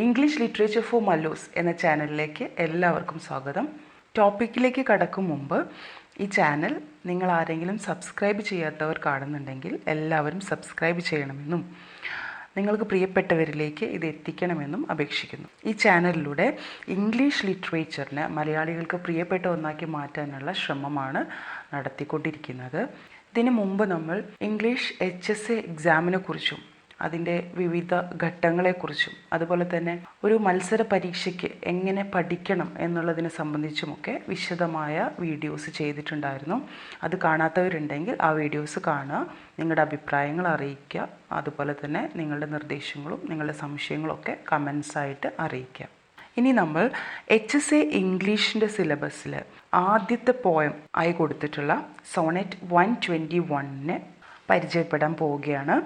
English literature four Mallus എന്ന ചാനലിലേക്ക് എല്ലാവർക്കും സ്വാഗതം. ടോപ്പിക്കിലേക്ക് കടക്കും മുമ്പ് ഈ ചാനൽ നിങ്ങൾ ആരെങ്കിലും സബ്സ്ക്രൈബ് ചെയ്യാത്തവർ കാണുന്നുണ്ടെങ്കിൽ എല്ലാവരും സബ്സ്ക്രൈബ് ചെയ്യണമെന്നും നിങ്ങൾക്ക് പ്രിയപ്പെട്ടവരിലേക്ക് ഇത് എത്തിക്കണമെന്നും അപേക്ഷിക്കുന്നു. ഈ ചാനലിലൂടെ ഇംഗ്ലീഷ് ലിറ്ററേച്ചറിനെ മലയാളികൾക്ക് പ്രിയപ്പെട്ട ഒന്നാക്കി മാറ്റാനുള്ള ശ്രമമാണ് നടത്തിക്കൊണ്ടിരിക്കുന്നത്. ഇതിനു മുമ്പ് നമ്മൾ ഇംഗ്ലീഷ് HSA എക്സാമിനെ കുറിച്ചും അതിൻ്റെ വിവിധ ഘട്ടങ്ങളെക്കുറിച്ചും അതുപോലെ തന്നെ ഒരു മത്സര പരീക്ഷയ്ക്ക് എങ്ങനെ പഠിക്കണം എന്നുള്ളതിനെ സംബന്ധിച്ചുമൊക്കെ വിശദമായ വീഡിയോസ് ചെയ്തിട്ടുണ്ടായിരുന്നു. അത് കാണാത്തവരുണ്ടെങ്കിൽ ആ വീഡിയോസ് കാണുക, നിങ്ങളുടെ അഭിപ്രായങ്ങൾ അറിയിക്കുക, അതുപോലെ തന്നെ നിങ്ങളുടെ നിർദ്ദേശങ്ങളും നിങ്ങളുടെ സംശയങ്ങളൊക്കെ കമൻസായിട്ട് അറിയിക്കുക. ഇനി നമ്മൾ HSA ഇംഗ്ലീഷിൻ്റെ സിലബസിൽ ആദ്യത്തെ പോയം ആയി കൊടുത്തിട്ടുള്ള സോണറ്റ് 121 പരിചയപ്പെടാൻ പോവുകയാണ്.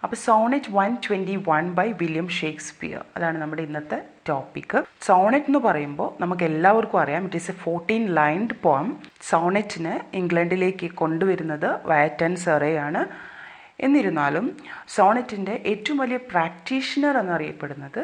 അപ്പോൾ സോണറ്റ് 121 ബൈ വില്യം ഷേക്സ്പിയർ, അതാണ് നമ്മുടെ ഇന്നത്തെ ടോപ്പിക്ക്. സോണറ്റ് എന്ന് പറയുമ്പോൾ നമുക്ക് എല്ലാവർക്കും അറിയാം, ഇറ്റ് ഈസ് എ 14 ലൈൻഡ് പോം. സോണറ്റിന് ഇംഗ്ലണ്ടിലേക്ക് കൊണ്ടുവരുന്നത് വയറ്റൻ സെറയാണ്. എന്നിരുന്നാലും സോണറ്റിൻ്റെ ഏറ്റവും വലിയ പ്രാക്ടീഷണർ എന്നറിയപ്പെടുന്നത്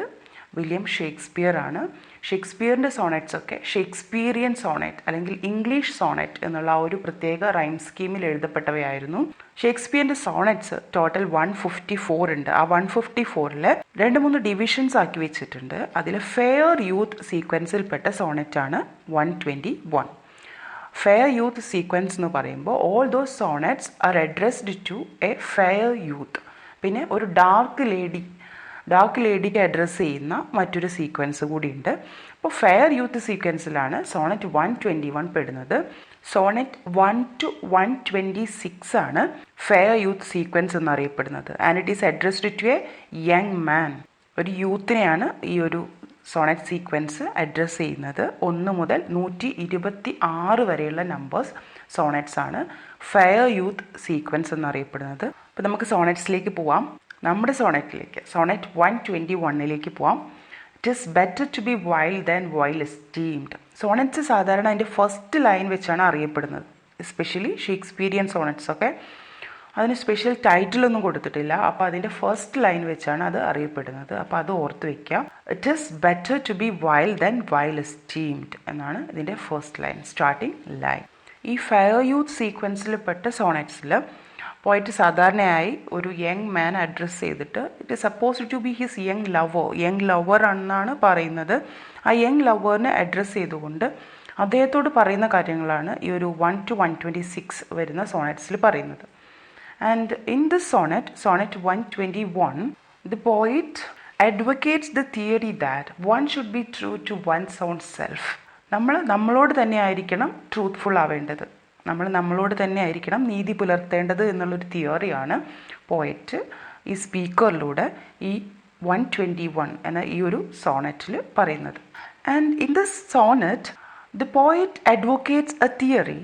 വില്യം ഷേക്സ്പിയർ ആണ്. ഷേക്സ്പിയറിൻ്റെ സോണറ്റ്സ് ഒക്കെ ഷേക്സ്പീരിയൻ സോണറ്റ് അല്ലെങ്കിൽ ഇംഗ്ലീഷ് സോണറ്റ് എന്നുള്ള ആ ഒരു പ്രത്യേക റൈം സ്കീമിൽ എഴുതപ്പെട്ടവയായിരുന്നു. ഷേക്സ്പിയറിൻ്റെ സോണറ്റ്സ് ടോട്ടൽ 154 ഉണ്ട്. ആ 154ൽ 2-3 ഡിവിഷൻസ് ആക്കി വെച്ചിട്ടുണ്ട്. അതിൽ ഫെയർ യൂത്ത് സീക്വൻസിൽപ്പെട്ട സോണറ്റാണ് 121. ഫെയർ യൂത്ത് സീക്വൻസ് എന്ന് പറയുമ്പോൾ all those sonnets are addressed to a fair youth. പിന്നെ ഒരു ഡാർക്ക് ലേഡിക്ക് അഡ്രസ്സ് ചെയ്യുന്ന മറ്റൊരു സീക്വൻസ് കൂടിയുണ്ട്. അപ്പോൾ ഫെയർ യൂത്ത് സീക്വൻസിലാണ് സോണറ്റ് 121 പെടുന്നത്. സോണറ്റ് 1 to 126 ആണ് ഫെയർ യൂത്ത് സീക്വൻസ് എന്നറിയപ്പെടുന്നത്. And it is addressed to a young man. ഒരു യൂത്തിനെയാണ് ഈ ഒരു സോണറ്റ് സീക്വൻസ് അഡ്രസ്സ് ചെയ്യുന്നത്. 1 മുതൽ 126 വരെയുള്ള നമ്പേഴ്സ് സോണറ്റ്സ് ആണ് ഫെയർ യൂത്ത് സീക്വൻസ് എന്നറിയപ്പെടുന്നത്. അപ്പോൾ നമുക്ക് സോണറ്റ്സിലേക്ക് പോവാം. നമ്മുടെ സോണറ്റിലേക്ക് സോണറ്റ് 121 പോവാം. It is better to be wild than vile esteemed. Sonnets സാധാരണ അതിൻ്റെ ഫസ്റ്റ് ലൈൻ വെച്ചാണ് അറിയപ്പെടുന്നത്. എസ്പെഷ്യലി ഷേക്സ്പീരിയൻ സോണറ്റ്സ് ഒക്കെ അതിന് സ്പെഷ്യൽ ടൈറ്റിലൊന്നും കൊടുത്തിട്ടില്ല. അപ്പോൾ അതിൻ്റെ ഫസ്റ്റ് ലൈൻ വെച്ചാണ് അത് അറിയപ്പെടുന്നത്. അപ്പോൾ അത് ഓർത്ത് വയ്ക്കുക. It is better to be wild than vile esteemed എന്നാണ് ഇതിൻ്റെ ഫസ്റ്റ് ലൈൻ, സ്റ്റാർട്ടിങ് ലൈൻ. ഈ ഫെയർ യൂത്ത് സീക്വൻസിൽ പെട്ട സോണറ്റ്സിൽ പോയിട്ട് സാധാരണയായി ഒരു യങ് മാൻ അഡ്രസ്സ് ചെയ്തിട്ട് it is supposed to be his young lover എന്നാണ് പറയുന്നത്. ആ യങ് ലവറിനെ അഡ്രസ്സ് ചെയ്തുകൊണ്ട് അദ്ദേഹത്തോട് പറയുന്ന കാര്യങ്ങളാണ് ഈ ഒരു 1 to 126 വരുന്ന സോണറ്റ്സിൽ പറയുന്നത്. And in this sonnet 121, the poet advocates the theory that one should be true to one's own self. നമ്മളോട് തന്നെ ആയിരിക്കണം ട്രൂത്ത്ഫുൾ ആവേണ്ടത്, നമ്മളോട് തന്നെ ആയിരിക്കണം നീതി പുലർത്തേണ്ടത് എന്നുള്ളൊരു തിയറിയാണ് പോയറ്റ് ഈ സ്പീക്കറിലൂടെ ഈ 121 എന്ന ഈ ഒരു സോണറ്റിൽ പറയുന്നത്. And in this sonnet the poet advocates a theory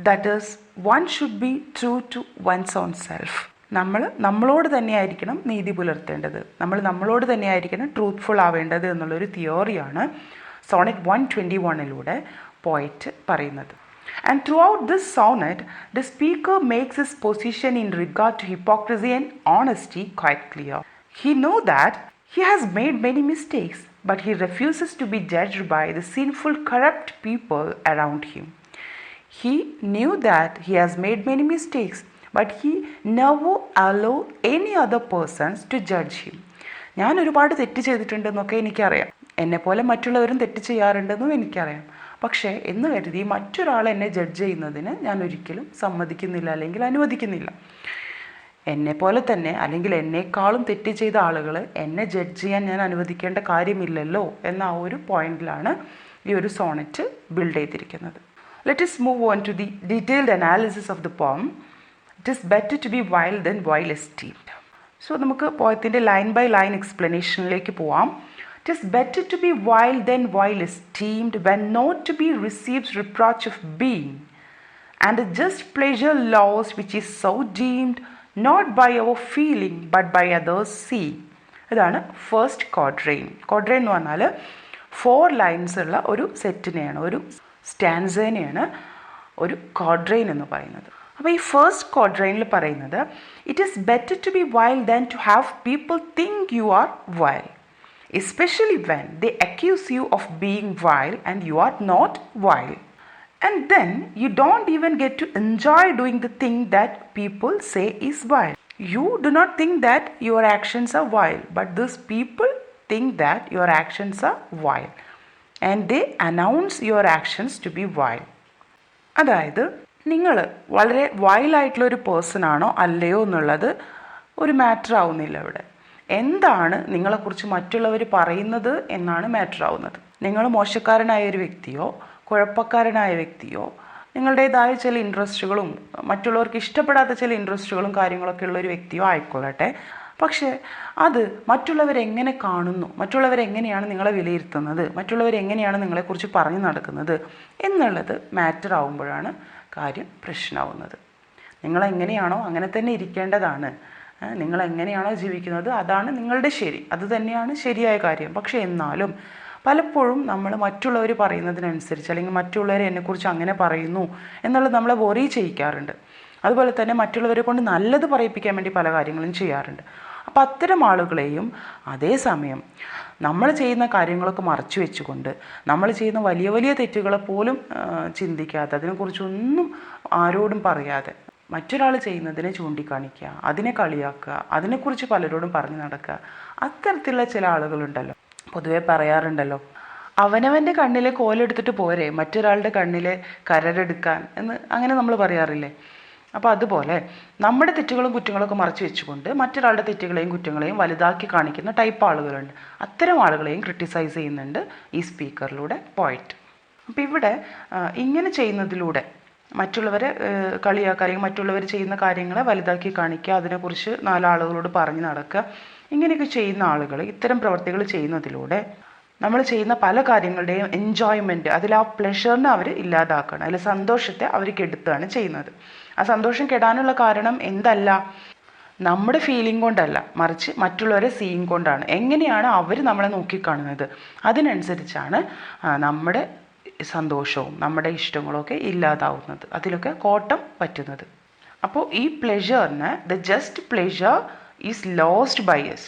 that is one should be true to one's own self. നമ്മളോട് തന്നെ ആയിരിക്കണം നീതി പുലർത്തേണ്ടത്, നമ്മളോട് തന്നെ ആയിരിക്കണം ട്രൂത്ത്ഫുൾ ആവേണ്ടത് എന്നുള്ളൊരു തിയറിയാണ് സോണറ്റ് 121 പോയറ്റ് പറയുന്നത്. And throughout this sonnet, the speaker makes his position in regard to hypocrisy and honesty quite clear. He knows that he has made many mistakes, but he refuses to be judged by the sinful, corrupt people around him. He knew that he has made many mistakes, but he never allowed any other persons to judge him. ഞാൻ ഒരുപാട് തെറ്റ് ചെയ്തിട്ടുണ്ടെന്നൊക്കെ എനിക്കറിയാം, എന്നെപ്പോലെ മറ്റുള്ളവരും തെറ്റ് ചെയ്യാറുണ്ടെന്നും എനിക്കറിയാം. പക്ഷേ എന്ന് കരുതി മറ്റൊരാൾ എന്നെ ജഡ്ജ് ചെയ്യുന്നതിന് ഞാൻ ഒരിക്കലും സമ്മതിക്കുന്നില്ല അല്ലെങ്കിൽ അനുവദിക്കുന്നില്ല. എന്നെപ്പോലെ തന്നെ അല്ലെങ്കിൽ എന്നേക്കാളും തെറ്റ് ചെയ്ത ആളുകൾ എന്നെ ജഡ്ജ് ചെയ്യാൻ ഞാൻ അനുവദിക്കേണ്ട കാര്യമില്ലല്ലോ എന്ന ആ ഒരു പോയിന്റിലാണ് ഈ ഒരു സോണറ്റ് ബിൽഡ് ചെയ്തിരിക്കുന്നത്. Let us move on to the detailed analysis of the poem. It is better to be wild than vile esteemed. So നമുക്ക് പോയത്തിൻ്റെ ലൈൻ ബൈ ലൈൻ എക്സ്പ്ലനേഷനിലേക്ക് പോവാം. It is better to be wild than vile esteemed, when not to be receives reproach of being, and a just pleasure lost which is so deemed, not by our feeling but by others seeing. ഇതാണ് first ക്വാഡ്രെയിൻ. ക്വാഡ്രെയിൻ എന്ന് പറഞ്ഞാൽ 4 lines ഉള്ള ഒരു സെറ്റിനെയാണ്, ഒരു സ്റ്റാൻസേനെയാണ് ഒരു ക്വാഡ്രെയിൻ എന്ന് പറയുന്നത്. അപ്പോൾ ഈ ഫസ്റ്റ് ക്വാഡ്രെയിനിൽ പറയുന്നത് it is better to be wild than to have people think you are wild. especially when they accuse you of being vile and you are not vile. And then you don't even get to enjoy doing the thing that people say is vile. You do not think that your actions are vile, but these people think that your actions are vile. And they announce your actions to be vile. അതായത് നിങ്ങൾ വളരെ വൈലായിട്ടുള്ളൊരു person ആണോ അല്ലയോ എന്നുള്ളത് ഒരു matter ആവുന്നില്ല ഇവിടെ. എന്താണ് നിങ്ങളെക്കുറിച്ച് മറ്റുള്ളവർ പറയുന്നത് എന്നാണ് മാറ്റർ ആവുന്നത്. നിങ്ങൾ മോശക്കാരനായ ഒരു വ്യക്തിയോ കുഴപ്പക്കാരനായ വ്യക്തിയോ നിങ്ങളുടേതായ ചില ഇൻട്രസ്റ്റുകളും മറ്റുള്ളവർക്ക് ഇഷ്ടപ്പെടാത്ത ചില ഇൻട്രസ്റ്റുകളും കാര്യങ്ങളൊക്കെ ഉള്ള ഒരു വ്യക്തിയോ ആയിക്കൊള്ളട്ടെ, പക്ഷേ അത് മറ്റുള്ളവരെങ്ങനെ കാണുന്നു, മറ്റുള്ളവരെങ്ങനെയാണ് നിങ്ങളെ വിലയിരുത്തുന്നത്, മറ്റുള്ളവരെങ്ങനെയാണ് നിങ്ങളെക്കുറിച്ച് പറഞ്ഞു നടക്കുന്നത് എന്നുള്ളത് മാറ്റർ ആവുമ്പോഴാണ് കാര്യം പ്രശ്നമാവുന്നത്. നിങ്ങളെങ്ങനെയാണോ അങ്ങനെ തന്നെ ഇരിക്കേണ്ടതാണ്. നിങ്ങളെങ്ങനെയാണോ ജീവിക്കുന്നത് അതാണ് നിങ്ങളുടെ ശരി, അത് തന്നെയാണ് ശരിയായ കാര്യം. പക്ഷേ എന്നാലും പലപ്പോഴും നമ്മൾ മറ്റുള്ളവർ പറയുന്നതിനനുസരിച്ച് അല്ലെങ്കിൽ മറ്റുള്ളവർ എന്നെക്കുറിച്ച് അങ്ങനെ പറയുന്നു എന്നുള്ളത് നമ്മളെ വറി ചെയ്യിക്കാറുണ്ട്. അതുപോലെ തന്നെ മറ്റുള്ളവരെ കൊണ്ട് നല്ലത് പറയിപ്പിക്കാൻ വേണ്ടി പല കാര്യങ്ങളും ചെയ്യാറുണ്ട്. അപ്പോൾ അത്തരം ആളുകളെയും അതേസമയം നമ്മൾ ചെയ്യുന്ന കാര്യങ്ങളൊക്കെ മറച്ചു വെച്ചുകൊണ്ട് നമ്മൾ ചെയ്യുന്ന വലിയ വലിയ തെറ്റുകളെ പോലും ചിന്തിക്കാതെ അതിനെക്കുറിച്ചൊന്നും ആരോടും പറയാതെ മറ്റൊരാൾ ചെയ്യുന്നതിനെ ചൂണ്ടിക്കാണിക്കുക, അതിനെ കളിയാക്കുക, അതിനെക്കുറിച്ച് പലരോടും പറഞ്ഞു നടക്കുക, അത്തരത്തിലുള്ള ചില ആളുകളുണ്ടല്ലോ. പൊതുവെ പറയാറുണ്ടല്ലോ, അവനവൻ്റെ കണ്ണിലെ കോലെടുത്തിട്ട് പോരെ മറ്റൊരാളുടെ കണ്ണിലെ കരടെടുക്കാൻ എന്ന്, അങ്ങനെ നമ്മൾ പറയാറില്ലേ. അപ്പോൾ അതുപോലെ നമ്മുടെ തെറ്റുകളും കുറ്റങ്ങളൊക്കെ മറച്ചു വെച്ചുകൊണ്ട് മറ്റൊരാളുടെ തെറ്റുകളെയും കുറ്റങ്ങളെയും വലുതാക്കി കാണിക്കുന്ന ടൈപ്പ് ആളുകളുണ്ട്. അത്തരം ആളുകളെയും ക്രിട്ടിസൈസ് ചെയ്യുന്നുണ്ട് ഈ സ്പീക്കറിലൂടെ പോയിറ്റ്. അപ്പോൾ ഇവിടെ ഇങ്ങനെ ചെയ്യുന്നതിലൂടെ മറ്റുള്ളവരെ കളിയാക്കുക അല്ലെങ്കിൽ മറ്റുള്ളവർ ചെയ്യുന്ന കാര്യങ്ങളെ വലുതാക്കി കാണിക്കുക, അതിനെക്കുറിച്ച് നാലാളുകളോട് പറഞ്ഞു നടക്കുക, ഇങ്ങനെയൊക്കെ ചെയ്യുന്ന ആളുകൾ ഇത്തരം പ്രവർത്തികൾ ചെയ്യുന്നതിലൂടെ നമ്മൾ ചെയ്യുന്ന പല കാര്യങ്ങളുടെയും എൻജോയ്മെൻറ്റ്, അതിൽ ആ പ്ലഷറിനെ അവർ ഇല്ലാതാക്കുകയാണ്, അതിൽ സന്തോഷത്തെ അവർ കെടുത്തുകയാണ് ചെയ്യുന്നത്. ആ സന്തോഷം കെടാനുള്ള കാരണം എന്തല്ല, നമ്മുടെ ഫീലിംഗ് കൊണ്ടല്ല, മറിച്ച് മറ്റുള്ളവരെ സീയിങ് കൊണ്ടാണ്. എങ്ങനെയാണ് അവർ നമ്മളെ നോക്കിക്കാണുന്നത് അതിനനുസരിച്ചാണ് നമ്മുടെ സന്തോഷവും നമ്മുടെ ഇഷ്ടങ്ങളൊക്കെ ഇല്ലാതാവുന്നത്, അതിലൊക്കെ കോട്ടം പറ്റുന്നത്. അപ്പോൾ ഈ പ്ലെഷറിന് the just pleasure is lost by എസ്.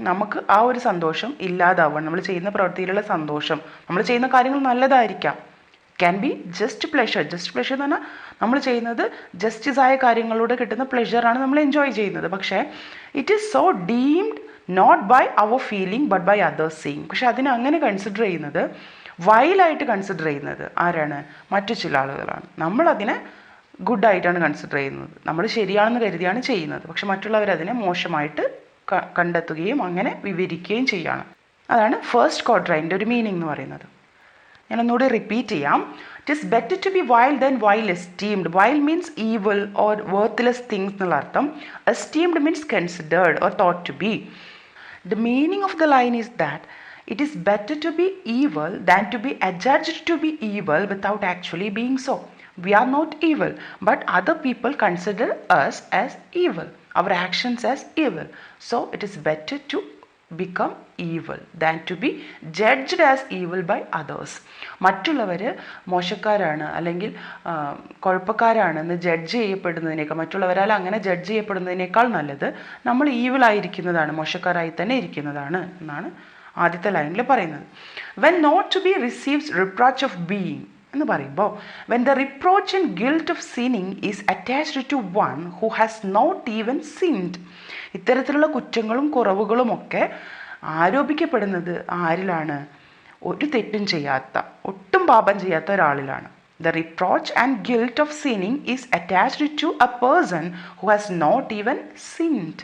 നമുക്ക് ആ ഒരു സന്തോഷം ഇല്ലാതാവുകയാണ്. നമ്മൾ ചെയ്യുന്ന പ്രവൃത്തിയിലുള്ള സന്തോഷം, നമ്മൾ ചെയ്യുന്ന കാര്യങ്ങൾ നല്ലതായിരിക്കാം, can be just pleasure. Just pleasure എന്ന് പറഞ്ഞാൽ നമ്മൾ ചെയ്യുന്നത് ജസ്റ്റിസ് ആയ കാര്യങ്ങളിലൂടെ കിട്ടുന്ന പ്ലെഷറാണ് നമ്മൾ എൻജോയ് ചെയ്യുന്നത്. പക്ഷേ it is so deemed not by our feeling but by others seeing. പക്ഷെ അതിനെ അങ്ങനെ കൺസിഡർ ചെയ്യുന്നത്, വൈലായിട്ട് കൺസിഡർ ചെയ്യുന്നത് ആരാണ്? മറ്റു ചില ആളുകളാണ്. നമ്മളതിനെ ഗുഡായിട്ടാണ് കൺസിഡർ ചെയ്യുന്നത്, നമ്മൾ ശരിയാണെന്ന് കരുതിയാണ് ചെയ്യുന്നത്. പക്ഷെ മറ്റുള്ളവരതിനെ മോശമായിട്ട് കണ്ടെത്തുകയും അങ്ങനെ വിവരിക്കുകയും ചെയ്യാണ്. അതാണ് ഫസ്റ്റ് ക്വാഡ്രൈൻ്റെ ഒരു മീനിങ് എന്ന് പറയുന്നത്. ഞാനൊന്നുകൂടി റിപ്പീറ്റ് ചെയ്യാം. It is better to be vile then vile esteemed. Vile means evil or worthless things എന്നുള്ള അർത്ഥം. Esteemed means considered or thought to be. The meaning of the line is that it is better to be evil than to be adjudged to be evil without actually being so. We are not evil, but other people consider us as evil, our actions as evil. So it is better to become evil than to be judged as evil by others. മറ്റുള്ളവർ മോശക്കാരാണ് അല്ലെങ്കിൽ കുഴപ്പക്കാരാണെന്ന് judge ചെയ്യപ്പെടുന്നതിനേക്കാൾ, മറ്റുള്ളവരാൽ അങ്ങനെ judge ചെയ്യപ്പെടുന്നതിനേക്കാൾ നല്ലത് നമ്മൾ ഈവിളായിരിക്കുന്നതാണ്, മോശക്കാരായി തന്നെ ഇരിക്കുന്നതാണ് എന്നാണ് ആദ്യത്തെ ലൈനിൽ പറയുന്നത്. When not to be receives reproach of being എന്ന് പറയുമ്പോൾ, when the reproach and guilt of sinning is attached to one who has not even sinned. ഇത്തരത്തിലുള്ള കുറ്റങ്ങളും കുറവുകളുമൊക്കെ ആരോപിക്കപ്പെടുന്നത് ആരിലാണ്? ഒരു തെറ്റും ചെയ്യാത്ത, ഒട്ടും പാപം ചെയ്യാത്ത ഒരാളിലാണ്. The reproach and guilt of sinning is attached to a person who has not even sinned.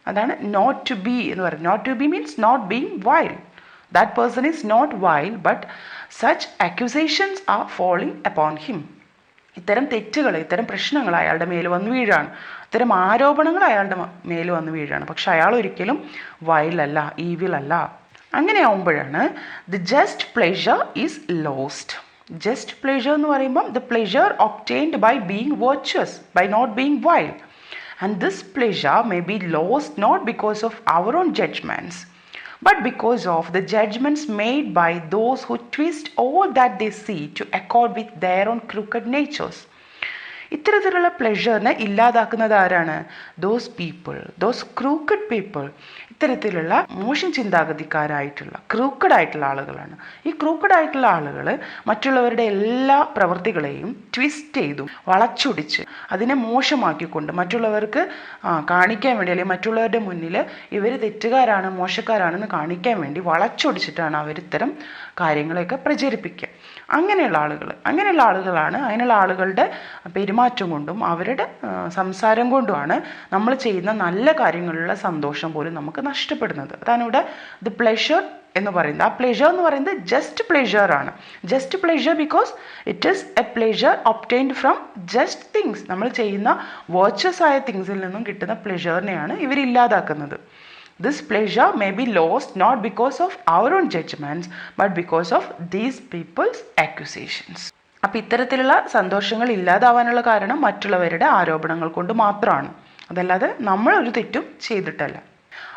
അതാണ് not to be എന്ന് പറയുന്നത്. Not to be means not being vile. That person is not vile but such accusations are falling upon him. ഇത്തരം തെറ്റുകൾ, ഇത്തരം പ്രശ്നങ്ങൾ അയാളുടെ മേൽ വന്ന് വീഴാണ്, ഇത്തരം ആരോപണങ്ങൾ അയാളുടെ മേൽ വന്ന് വീഴാണ്. പക്ഷെ അയാൾ ഒരിക്കലും വൈലല്ല, ഈവിലല്ല. അങ്ങനെ ആവുമ്പോഴാണ് the just pleasure is lost. Just pleasure എന്ന് പറയുമ്പം the pleasure obtained by being virtuous, by not being vile. And this pleasure may be lost not because of our own judgments, but because of the judgments made by those who twist all that they see to accord with their own crooked natures. ഇത്തരത്തിലുള്ള പ്ലെഷറിനെ ഇല്ലാതാക്കുന്നത് ആരാണ്? Those people, those crooked people. ഇത്തരത്തിലുള്ള മോശം ചിന്താഗതിക്കാരായിട്ടുള്ള crooked ആയിട്ടുള്ള ആളുകളാണ്. ഈ crooked ആയിട്ടുള്ള ആളുകൾ മറ്റുള്ളവരുടെ എല്ലാ പ്രവൃത്തികളെയും ട്വിസ്റ്റ് ചെയ്തു വളച്ചൊടിച്ച് അതിനെ മോശമാക്കിക്കൊണ്ട് മറ്റുള്ളവർക്ക് കാണിക്കാൻ വേണ്ടി, അല്ലെങ്കിൽ മറ്റുള്ളവരുടെ മുന്നിൽ ഇവർ തെറ്റുകാരാണ് മോശക്കാരാണെന്ന് കാണിക്കാൻ വേണ്ടി വളച്ചൊടിച്ചിട്ടാണ് അവർ ഇത്തരം കാര്യങ്ങളെയൊക്കെ പ്രചരിപ്പിക്കുക. അങ്ങനെയുള്ള ആളുകളാണ് അങ്ങനെയുള്ള ആളുകളുടെ പെരുമാറ്റം കൊണ്ടും അവരുടെ സംസാരം കൊണ്ടുമാണ് നമ്മൾ ചെയ്യുന്ന നല്ല കാര്യങ്ങളിലുള്ള സന്തോഷം പോലും നമുക്ക് നഷ്ടപ്പെടുന്നത്. അതാണ് ഇവിടെ ദി പ്ലെഷർ എന്ന് പറയുന്നത്. ആ പ്ലെഷർ എന്ന് പറയുന്നത് ജസ്റ്റ് പ്ലെഷർ ആണ്. Just pleasure because it is A pleasure obtained from just things. നമ്മൾ ചെയ്യുന്ന വെർച്വസ് ആയ തിങ്സിൽ നിന്നും കിട്ടുന്ന പ്ലെഷറിനെയാണ് ഇവരില്ലാതാക്കുന്നത്. This pleasure may be lost not because of our own judgments but because of these people's accusations. അപ്പോൾ ഇത്തരത്തിലുള്ള സന്തോഷങ്ങൾ ഇല്ലാതാവാനുള്ള കാരണം മറ്റുള്ളവരുടെ ആരോപണങ്ങൾ കൊണ്ട് മാത്രമാണ്, അതല്ലാതെ നമ്മൾ ഒരു തെറ്റും ചെയ്തിട്ടല്ല.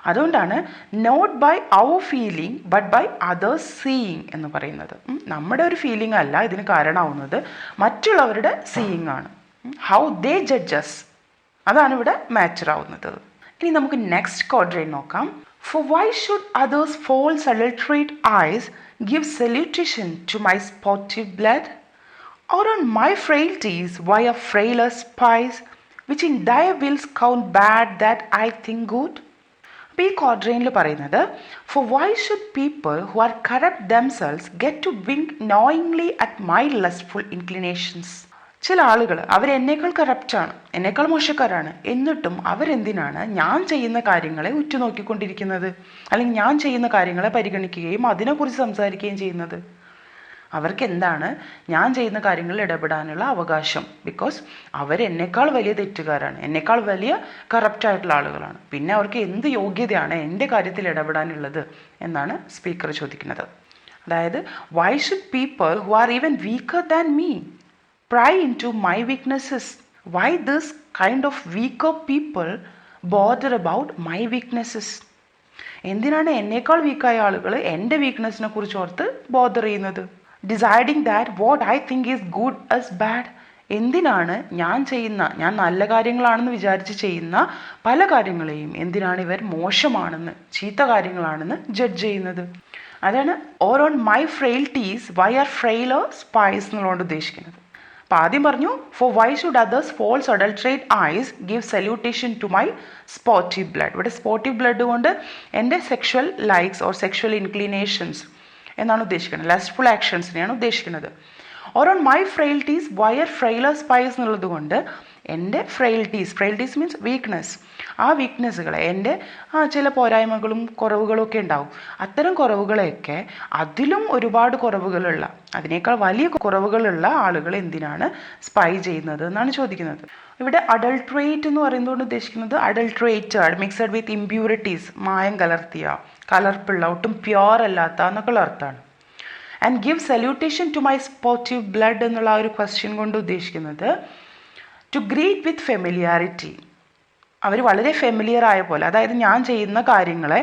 അതുകൊണ്ടാണ് not by our feeling but by others seeing എന്ന് പറയുന്നത്. നമ്മുടെ ഒരു ഫീലിംഗ് അല്ല ഇതിന് കാരണമാവുന്നത്, മറ്റുള്ളവരുടെ സീയിങ് ആണ്. ഹൗ ദേ ജഡ്ജസ്, അതാണ് ഇവിടെ മാറ്റർ ആവുന്നത്. ഇനി നമുക്ക് നെക്സ്റ്റ് ക്വാഡ്രന്റ് നോക്കാം. For why should others' false adulterate eyes give salutation to my sportive blood? Or on my frailties why are frailer spies, which in thy wills count bad that I think good? അപ്പോൾ ഈ ക്വാഡ്രന്റിൽ പറയുന്നത്, for why should people who are corrupt themselves get to wink knowingly at my lustful inclinations? ചില ആളുകൾ അവരെന്നേക്കാൾ കറപ്റ്റാണ്, എന്നേക്കാൾ മോശക്കാരാണ്, എന്നിട്ടും അവരെന്തിനാണ് ഞാൻ ചെയ്യുന്ന കാര്യങ്ങളെ ഉറ്റുനോക്കിക്കൊണ്ടിരിക്കുന്നത്, അല്ലെങ്കിൽ ഞാൻ ചെയ്യുന്ന കാര്യങ്ങളെ പരിഗണിക്കുകയും അതിനെക്കുറിച്ച് സംസാരിക്കുകയും ചെയ്യുന്നത്? അവർക്ക് എന്താണ് ഞാൻ ചെയ്യുന്ന കാര്യങ്ങളിൽ ഇടപെടാനുള്ള അവകാശം? ബിക്കോസ് അവരെന്നേക്കാൾ വലിയ തെറ്റുകാരാണ്, എന്നേക്കാൾ വലിയ കറപ്റ്റായിട്ടുള്ള ആളുകളാണ്. പിന്നെ അവർക്ക് എന്ത് യോഗ്യതയാണ് എൻ്റെ കാര്യത്തിൽ ഇടപെടാനുള്ളത് എന്നാണ് സ്പീക്കർ ചോദിക്കുന്നത്. അതായത് why should people who are even weaker than me pry into my weaknesses? Why this kind of weaker people bother about my weaknesses? എന്തിനാണ് എന്നേക്കാൾ വീക്കായ ആളുകൾ എൻ്റെ വീക്ക്നെസ്സിനെ കുറിച്ച് ഓർത്ത് ബോദർ ചെയ്യുന്നത്? Deciding that what I think is good as bad. എന്തിനാണ് ഞാൻ നല്ല കാര്യങ്ങളാണെന്ന് വിചാരിച്ച് ചെയ്യുന്ന പല കാര്യങ്ങളെയും എന്തിനാണ് ഇവർ മോശമാണെന്ന്, ചീത്ത കാര്യങ്ങളാണെന്ന് ജഡ്ജ് ചെയ്യുന്നത്? അതാണ് or on my frailties why are frailer spies എന്നുള്ളതുകൊണ്ട് ഉദ്ദേശിക്കുന്നത്. അപ്പോൾ ആദ്യം പറഞ്ഞു for why should others false adulterate eyes give salutation to my sportive blood. ഇവിടെ സ്പോർട്ടീവ് ബ്ലഡ് കൊണ്ട് എൻ്റെ sexual likes or sexual inclinations എന്നാണ് ഉദ്ദേശിക്കുന്നത്, ലസ്റ്റ്ഫുൾ ആക്ഷൻസിനെയാണ് ഉദ്ദേശിക്കുന്നത്. Or on my frailties why are frailer spies എന്നുള്ളത് കൊണ്ട് എൻ്റെ ഫ്രെയിൽറ്റീസ് മീൻസ് വീക്ക്നെസ്, ആ വീക്ക്നെസ്സുകളെ എൻ്റെ ചില പോരായ്മകളും കുറവുകളും ഒക്കെ ഉണ്ടാവും. അത്തരം കുറവുകളെയൊക്കെ അതിലും ഒരുപാട് കുറവുകളുള്ള, അതിനേക്കാൾ വലിയ കുറവുകളുള്ള ആളുകൾ എന്തിനാണ് സ്പൈ ചെയ്യുന്നത് എന്നാണ് ചോദിക്കുന്നത്. ഇവിടെ അഡൾട്രേറ്റ് എന്ന് പറയുന്നതുകൊണ്ട് ഉദ്ദേശിക്കുന്നത് അഡൾട്രേറ്റഡ് മിക്സഡ് വിത്ത് ഇമ്പ്യൂരിറ്റീസ്, മായം കലർത്തിയ, കലർപ്പുള്ള, ഒട്ടും പ്യോർ അല്ലാത്ത എന്നൊക്കെയുള്ള അർത്ഥമാണ്. And give salutation to my sportive blood എന്നുള്ള ആ ഒരു ക്വസ്റ്റ്യൻ കൊണ്ട് ഉദ്ദേശിക്കുന്നത് ടു ഗ്രീറ്റ് വിത്ത് ഫെമിലിയാരിറ്റി. അവർ വളരെ ഫെമിലിയർ ആയ പോലെ, അതായത് ഞാൻ ചെയ്യുന്ന കാര്യങ്ങളെ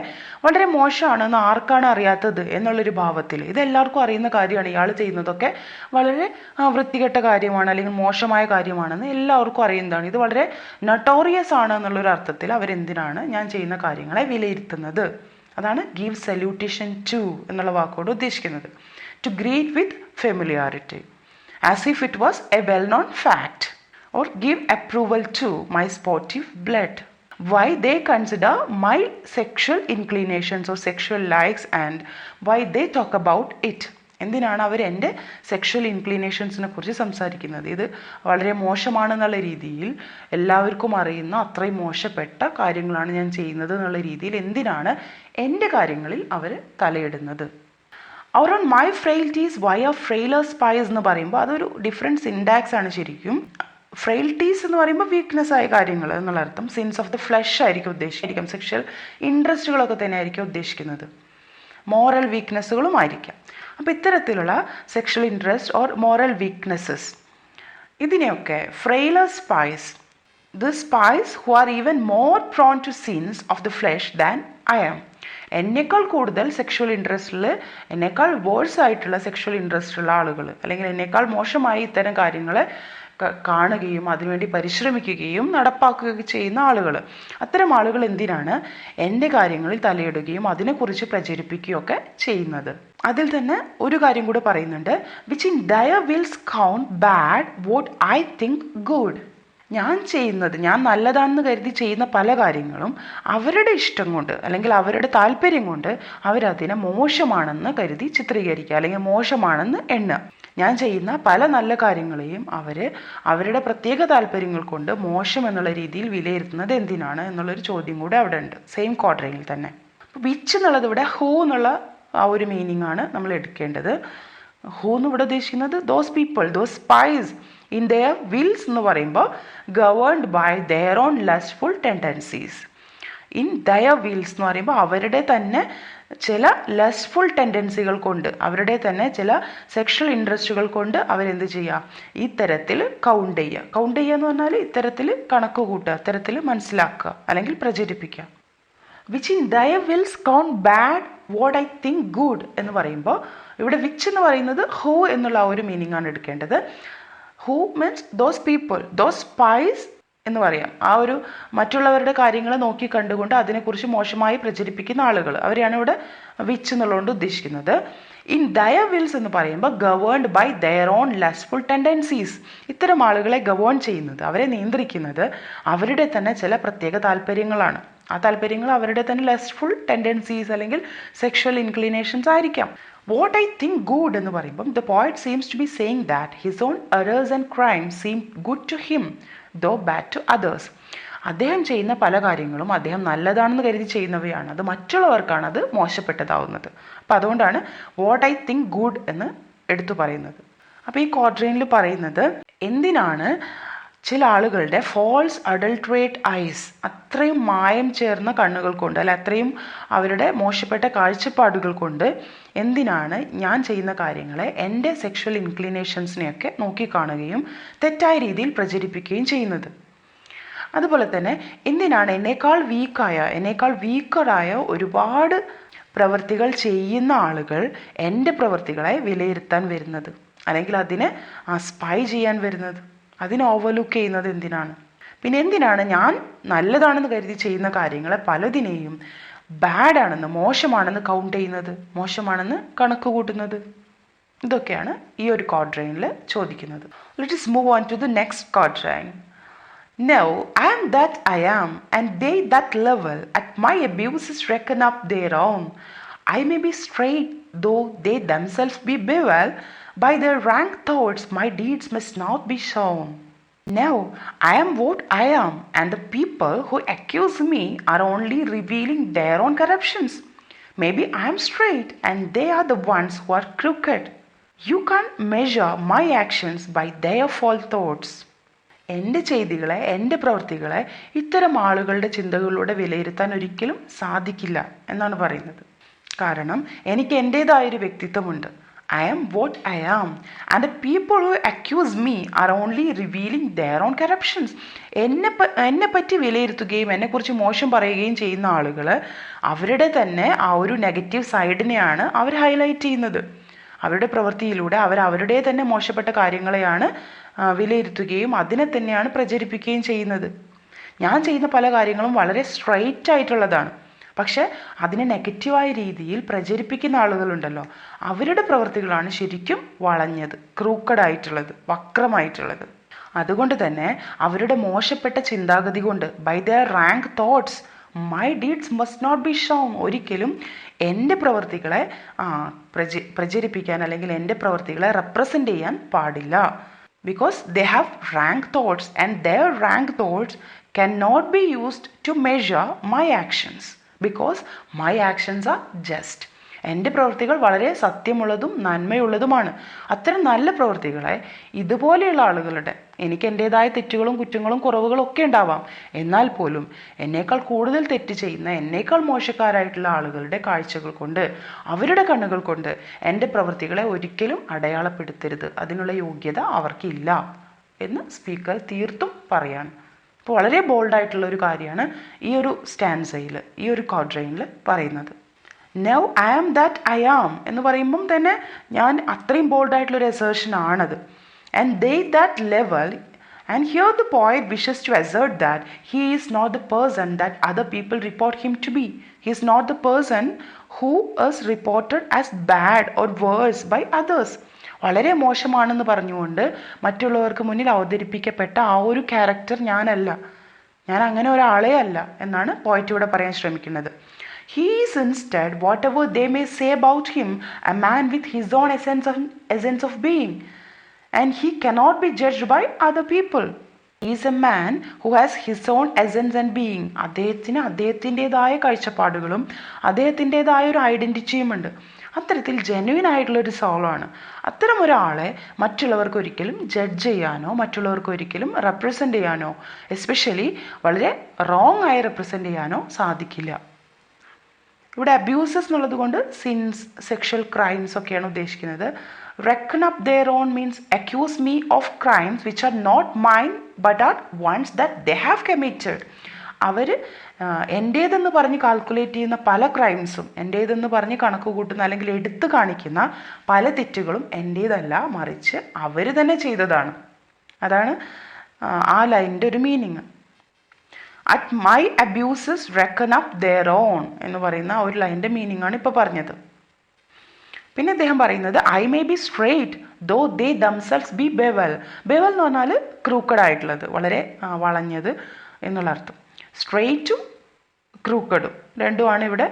വളരെ മോശമാണെന്ന് ആർക്കാണ് അറിയാത്തത് എന്നുള്ളൊരു ഭാവത്തിൽ, ഇതെല്ലാവർക്കും അറിയുന്ന കാര്യമാണ്, ഇയാൾ ചെയ്യുന്നതൊക്കെ വളരെ വൃത്തികെട്ട കാര്യമാണ് അല്ലെങ്കിൽ മോശമായ കാര്യമാണെന്ന് എല്ലാവർക്കും അറിയുന്നതാണ്, ഇത് വളരെ നട്ടോറിയസ് ആണ് എന്നുള്ളൊരു അർത്ഥത്തിൽ അവരെന്തിനാണ് ഞാൻ ചെയ്യുന്ന കാര്യങ്ങളെ വിലയിരുത്തുന്നത്. അതാണ് ഗീവ് സല്യൂട്ടേഷൻ ടു എന്നുള്ള വാക്കോട് ഉദ്ദേശിക്കുന്നത്. To greet with familiarity as if it was a well known fact. Or give approval to my sportive blood. Why they consider my sexual inclinations or sexual likes and why they talk about it. എന്തിനാണ് അവർ എൻ്റെ sexual ഇൻക്ലിനേഷൻസിനെ കുറിച്ച് സംസാരിക്കുന്നത്? ഇത് വളരെ മോശമാണെന്നുള്ള രീതിയിൽ, എല്ലാവർക്കും അറിയുന്ന അത്രയും മോശപ്പെട്ട കാര്യങ്ങളാണ് ഞാൻ ചെയ്യുന്നത് എന്നുള്ള രീതിയിൽ എന്തിനാണ് എൻ്റെ കാര്യങ്ങളിൽ അവർ തലയിടുന്നത്? അവർ on my frailties why are frailer spies എന്ന് പറയുമ്പോൾ അതൊരു ഡിഫറെൻറ്റ് സിൻടാക്സ് ആണ് ശരിക്കും. ഫ്രെയിൽറ്റീസ് എന്ന് പറയുമ്പോൾ വീക്ക്നെസ് ആയ കാര്യങ്ങൾ എന്നുള്ള അർത്ഥം, സിൻസ് ഓഫ് ദ ഫ്ലഷ് ആയിരിക്കും ഉദ്ദേശിച്ചിരിക്കും, സെക്ഷൽ ഇൻട്രസ്റ്റുകളൊക്കെ തന്നെ ആയിരിക്കും ഉദ്ദേശിക്കുന്നത്, മോറൽ വീക്ക്നെസ്സുകളും ആയിരിക്കാം. അപ്പോൾ ഇത്തരത്തിലുള്ള sexual interest or moral weaknesses, ഇതിനെയൊക്കെ frailer spies, the spies who are even more prone to sins of the flesh than I am. എന്നേക്കാൾ കൂടുതൽ സെക്ഷൽ ഇൻട്രസ്റ്റിൽ, എന്നേക്കാൾ വേഴ്സ് ആയിട്ടുള്ള സെക്ഷൽ ഇൻട്രസ്റ്റ് ഉള്ള ആളുകൾ, അല്ലെങ്കിൽ എന്നേക്കാൾ മോശമായി ഇത്തരം കാര്യങ്ങളെ കാണുകയും അതിനുവേണ്ടി പരിശ്രമിക്കുകയും നടപ്പാക്കുകയും ചെയ്യുന്ന ആളുകൾ. അത്തരം ആളുകൾ എന്തിനാണ് എൻ്റെ കാര്യങ്ങളിൽ തലയിടുകയും അതിനെക്കുറിച്ച് പ്രചരിപ്പിക്കുകയൊക്കെ ചെയ്യുന്നത്? അതിൽ തന്നെ ഒരു കാര്യം കൂടെ പറയുന്നുണ്ട്, which in their Wills count bad what I think good. ഞാൻ നല്ലതാണെന്ന് കരുതി ചെയ്യുന്ന പല കാര്യങ്ങളും അവരുടെ ഇഷ്ടം കൊണ്ട് അല്ലെങ്കിൽ അവരുടെ താല്പര്യം കൊണ്ട് അവരതിനെ മോശമാണെന്ന് കരുതി ചിത്രീകരിക്കുക അല്ലെങ്കിൽ മോശമാണെന്ന് എണ്ണുക. ഞാൻ ചെയ്യുന്ന പല നല്ല കാര്യങ്ങളെയും അവരുടെ പ്രത്യേക താല്പര്യങ്ങൾ കൊണ്ട് മോശം എന്നുള്ള രീതിയിൽ വിലയിരുത്തുന്നത് എന്തിനാണ് എന്നുള്ളൊരു ചോദ്യം കൂടെ അവിടെ ഉണ്ട്, സെയിം ക്വാഡ്രയിൽ തന്നെ. വിച്ച് എന്നുള്ളത് ഇവിടെ ഹൂ എന്നുള്ള ആ ഒരു മീനിങ് ആണ് നമ്മൾ എടുക്കേണ്ടത്. ഹൂ എന്ന് ഇവിടെ ഉദ്ദേശിക്കുന്നത് those people, those spies in their wills എന്ന് പറയുമ്പോൾ governed by their own lustful tendencies. In their wills എന്ന് പറയുമ്പോൾ അവരുടെ തന്നെ ചില ലസ്റ്റ്ഫുൾ ടെൻഡൻസികൾ കൊണ്ട്, അവരുടെ തന്നെ ചില സെക്ഷൽ ഇൻട്രസ്റ്റുകൾ കൊണ്ട് അവരെന്ത് ചെയ്യുക, ഇത്തരത്തിൽ കൗണ്ട് ചെയ്യുക എന്ന് പറഞ്ഞാൽ ഇത്തരത്തിൽ കണക്ക് കൂട്ടുക, ഇത്തരത്തിൽ മനസ്സിലാക്കുക അല്ലെങ്കിൽ പ്രചരിപ്പിക്കുക. Which in their Wills count bad what I think good എന്ന് പറയുമ്പോൾ ഇവിടെ വിച്ച് എന്ന് പറയുന്നത് ഹൂ എന്നുള്ള ആ ഒരു മീനിങ് ആണ് എടുക്കേണ്ടത്. Who means those people, those spice എന്ന് പറയാം. ആ ഒരു മറ്റുള്ളവരുടെ കാര്യങ്ങൾ നോക്കി കണ്ടുകൊണ്ട് അതിനെക്കുറിച്ച് മോശമായി പ്രചരിപ്പിക്കുന്ന ആളുകൾ, അവരെയാണ് ഇവിടെ വിച്ച് എന്നുള്ളതുകൊണ്ട് ഉദ്ദേശിക്കുന്നത്. ഇൻ ദയർ വിൽസ് എന്ന് പറയുമ്പോൾ governed by their own lustful tendencies. ഇത്തരം ആളുകളെ ഗവേൺ ചെയ്യുന്നത്, അവരെ നിയന്ത്രിക്കുന്നത് അവരുടെ തന്നെ ചില പ്രത്യേക താല്പര്യങ്ങളാണ്. ആ താല്പര്യങ്ങൾ അവരുടെ തന്നെ ലസ്റ്റ്ഫുൾ ടെൻഡൻസീസ് അല്ലെങ്കിൽ സെക്ഷൽ ഇൻക്ലിനേഷൻസ് ആയിരിക്കാം. വാട്ട് ഐ തിങ്ക് ഗുഡ് എന്ന് പറയുമ്പം the poet seems to be saying that his own errors and crimes seem good to him though bad to others. അദ്ദേഹം ചെയ്യുന്ന പല കാര്യങ്ങളും അദ്ദേഹം നല്ലതാണെന്ന് കരുതി ചെയ്യുന്നവയാണ്, അത് മറ്റുള്ളവർക്കാണ് അത് മോശപ്പെട്ടതാവുന്നത്. അപ്പം അതുകൊണ്ടാണ് വാട്ട് ഐ തിങ്ക് ഗുഡ് എന്ന് എടുത്തു പറയുന്നത്. അപ്പോൾ ഈ ക്വാഡ്രൈനിൽ പറയുന്നത് എന്തിനാണ് ചില ആളുകളുടെ ഫോൾസ് അഡൾട്രേറ്റ് ഐസ്, അത്രയും മായം ചേർന്ന കണ്ണുകൾ കൊണ്ട് അല്ല അത്രയും അവരുടെ മോശപ്പെട്ട കാഴ്ചപ്പാടുകൾ കൊണ്ട് എന്തിനാണ് ഞാൻ ചെയ്യുന്ന കാര്യങ്ങളെ എൻ്റെ സെക്ഷൽ ഇൻക്ലിനേഷൻസിനെയൊക്കെ നോക്കിക്കാണുകയും തെറ്റായ രീതിയിൽ പ്രചരിപ്പിക്കുകയും ചെയ്യുന്നത്. അതുപോലെ തന്നെ എന്തിനാണ് എന്നേക്കാൾ വീക്കറായ ഒരുപാട് പ്രവൃത്തികൾ ചെയ്യുന്ന ആളുകൾ എൻ്റെ പ്രവൃത്തികളെ വിലയിരുത്താൻ വരുന്നത് അല്ലെങ്കിൽ അതിനെ സ്പൈ ചെയ്യാൻ വരുന്നത്, അതിനെ ഓവർലുക്ക് ചെയ്യുന്നത് എന്തിനാണ്? പിന്നെ എന്തിനാണ് ഞാൻ നല്ലതാണെന്ന് കരുതി ചെയ്യുന്ന കാര്യങ്ങളെ പലതിനെയും ബാഡാണെന്ന്, മോശമാണെന്ന് കൗണ്ട് ചെയ്യുന്നത്, മോശമാണെന്ന് കണക്ക് കൂട്ടുന്നത്? ഇതൊക്കെയാണ് ഈ ഒരു ക്വാഡ്രൈനിൽ ചോദിക്കുന്നത്. Let us move on to the next quadrant. Now I am that I am, and they that level at my abuses reckon up their own. I may be straight, though they themselves be bevel. By their rank thoughts my deeds must not be shown. Now I am what I am, and the people who accuse me are only revealing their own corruptions. Maybe I am straight, and they are the ones who are crooked. You can't measure my actions by their false thoughts. എൻ്റെ ചെയ്തികളെ, എൻ്റെ പ്രവൃത്തികളെ ഇത്തരം ആളുകളുടെ ചിന്തകളിലൂടെ വിലയിരുത്താൻ ഒരിക്കലും സാധിക്കില്ല എന്നാണ് പറയുന്നത്. കാരണം എനിക്ക് എൻ്റേതായൊരു വ്യക്തിത്വമുണ്ട്. I am what I am, and the people who accuse me are only revealing their own corruptions. എന്നെ പറ്റി വിലയിരുത്തുകയും എന്നെക്കുറിച്ച് മോശം പറയുകയും ചെയ്യുന്ന ആളുകൾ അവരുടെ തന്നെ ആ ഒരു നെഗറ്റീവ് സൈഡിനെയാണ് അവർ ഹൈലൈറ്റ് ചെയ്യുന്നത്. അവരുടെ പ്രവൃത്തിയിലൂടെ അവരുടെ തന്നെ മോശപ്പെട്ട കാര്യങ്ങളെയാണ് വിലയിരുത്തുകയും അതിനെ തന്നെയാണ് പ്രചരിപ്പിക്കുകയും ചെയ്യുന്നത്. ഞാൻ ചെയ്യുന്ന പല കാര്യങ്ങളും വളരെ സ്ട്രൈറ്റ് ആയിട്ടുള്ളതാണ്, പക്ഷെ അതിനെ നെഗറ്റീവായ രീതിയിൽ പ്രചരിപ്പിക്കുന്ന ആളുകളുണ്ടല്ലോ, അവരുടെ പ്രവൃത്തികളാണ് ശരിക്കും വളഞ്ഞത്, ക്രൂക്കഡായിട്ടുള്ളത്, വക്രമായിട്ടുള്ളത്. അതുകൊണ്ട് തന്നെ അവരുടെ മോശപ്പെട്ട ചിന്താഗതി കൊണ്ട് by their rank thoughts my deeds must not be shown, ഒരിക്കലും എൻ്റെ പ്രവൃത്തികളെ പ്രചരിപ്പിക്കാൻ അല്ലെങ്കിൽ എൻ്റെ പ്രവൃത്തികളെ റെപ്രസെൻ്റ് ചെയ്യാൻ പാടില്ല. Because they have rank thoughts, and their rank thoughts cannot be used to measure my actions, because my actions are just. എൻ്റെ പ്രവൃത്തികൾ വളരെ സത്യമുള്ളതും നന്മയുള്ളതുമാണ്. അത്തരം നല്ല പ്രവൃത്തികളെ ഇതുപോലെയുള്ള ആളുകളുടെ, എനിക്ക് എൻ്റേതായ തെറ്റുകളും കുറ്റങ്ങളും കുറവുകളും ഒക്കെ ഉണ്ടാവാം, എന്നാൽ പോലും എന്നേക്കാൾ കൂടുതൽ തെറ്റ് ചെയ്യുന്ന, എന്നേക്കാൾ മോശക്കാരായിട്ടുള്ള ആളുകളുടെ കാഴ്ചകൾ കൊണ്ട്, അവരുടെ കണ്ണുകൾ കൊണ്ട് എൻ്റെ പ്രവൃത്തികളെ ഒരിക്കലും അടയാളപ്പെടുത്തരുത്, അതിനുള്ള യോഗ്യത അവർക്കില്ല എന്ന് സ്പീക്കർ തീർത്തും പറയാണ്. അപ്പോൾ വളരെ ബോൾഡായിട്ടുള്ള ഒരു കാര്യമാണ് ഈ ഒരു സ്റ്റാൻസയിൽ, ഈ ഒരു ക്വാഡ്രൈനിൽ പറയുന്നത്. Now I am that I am എന്ന് പറയുമ്പം തന്നെ ഞാൻ അത്രയും ബോൾഡായിട്ടുള്ളൊരു അസേർഷൻ ആണത്. And they that level And here the poet wishes to assert that he is not the person that other people report him to be. He is not the person who is reported as bad or worse by others. വളരെ മോശമാണെന്ന് പറഞ്ഞുകൊണ്ട് മറ്റുള്ളവർക്ക് മുന്നിൽ അവതരിപ്പിക്കപ്പെട്ട ആ ഒരു character ഞാനല്ല, ഞാൻ അങ്ങനെ ഒരാളെ അല്ല എന്നാണ് പോയറ്റ് ഇവിടെ പറയാൻ ശ്രമിക്കുന്നത്. He is instead, whatever they may say about him, a man with his own essence of being, and he cannot be judged by other people. He is a man who has his own essence and being. അദ്ദേഹത്തിന് അദ്ദേഹത്തിൻ്റെതായ കാഴ്ചപ്പാടുകളും അദ്ദേഹത്തിൻ്റെതായ ഒരു ഐഡൻറ്റിറ്റിയും ഉണ്ട്. അത്തരത്തിൽ genuine ആയിട്ടുള്ളൊരു സോളാണ്. അത്തരം ഒരാളെ മറ്റുള്ളവർക്ക് ഒരിക്കലും ജഡ്ജ് ചെയ്യാനോ മറ്റുള്ളവർക്ക് ഒരിക്കലും റെപ്രസെൻ്റ് ചെയ്യാനോ എസ്പെഷ്യലി വളരെ റോങ് ആയി റെപ്രസെൻ്റ് ചെയ്യാനോ സാധിക്കില്ല. ഇവിടെ അബ്യൂസസ് എന്നുള്ളത് കൊണ്ട് സിൻസ്, സെക്ഷൽ ക്രൈംസ് ഒക്കെയാണ് ഉദ്ദേശിക്കുന്നത്. Reckon up their own means accuse me of crimes which are not mine but are ones that they have committed. അവർ എൻ്റേതെന്ന് പറഞ്ഞ് കാൽക്കുലേറ്റ് ചെയ്യുന്ന പല ക്രൈംസും, എൻ്റേതെന്ന് പറഞ്ഞ് കണക്ക് കൂട്ടുന്ന അല്ലെങ്കിൽ എടുത്തു കാണിക്കുന്ന പല തെറ്റുകളും എൻ്റേതല്ല, മറിച്ച് അവർ തന്നെ ചെയ്തതാണ്. അതാണ് ആ ലൈനിൻ്റെ ഒരു meaning. At my abuses reckon up their on എന്ന് പറയുന്ന ഒരു ലൈനിൻ്റെ മീനിങ് ആണ് ഇപ്പോൾ പറഞ്ഞത്. പിന്നെ അദ്ദേഹം പറയുന്നത് I may be straight though they themselves be bevel. Bevel എന്ന് പറഞ്ഞാൽ ക്രൂക്കഡ് ആയിട്ടുള്ളത്, വളരെ വളഞ്ഞത് എന്നുള്ള അർത്ഥം. സ്ട്രെയിറ്റും ക്രൂക്കഡും രണ്ടുമാണ് ഇവിടെ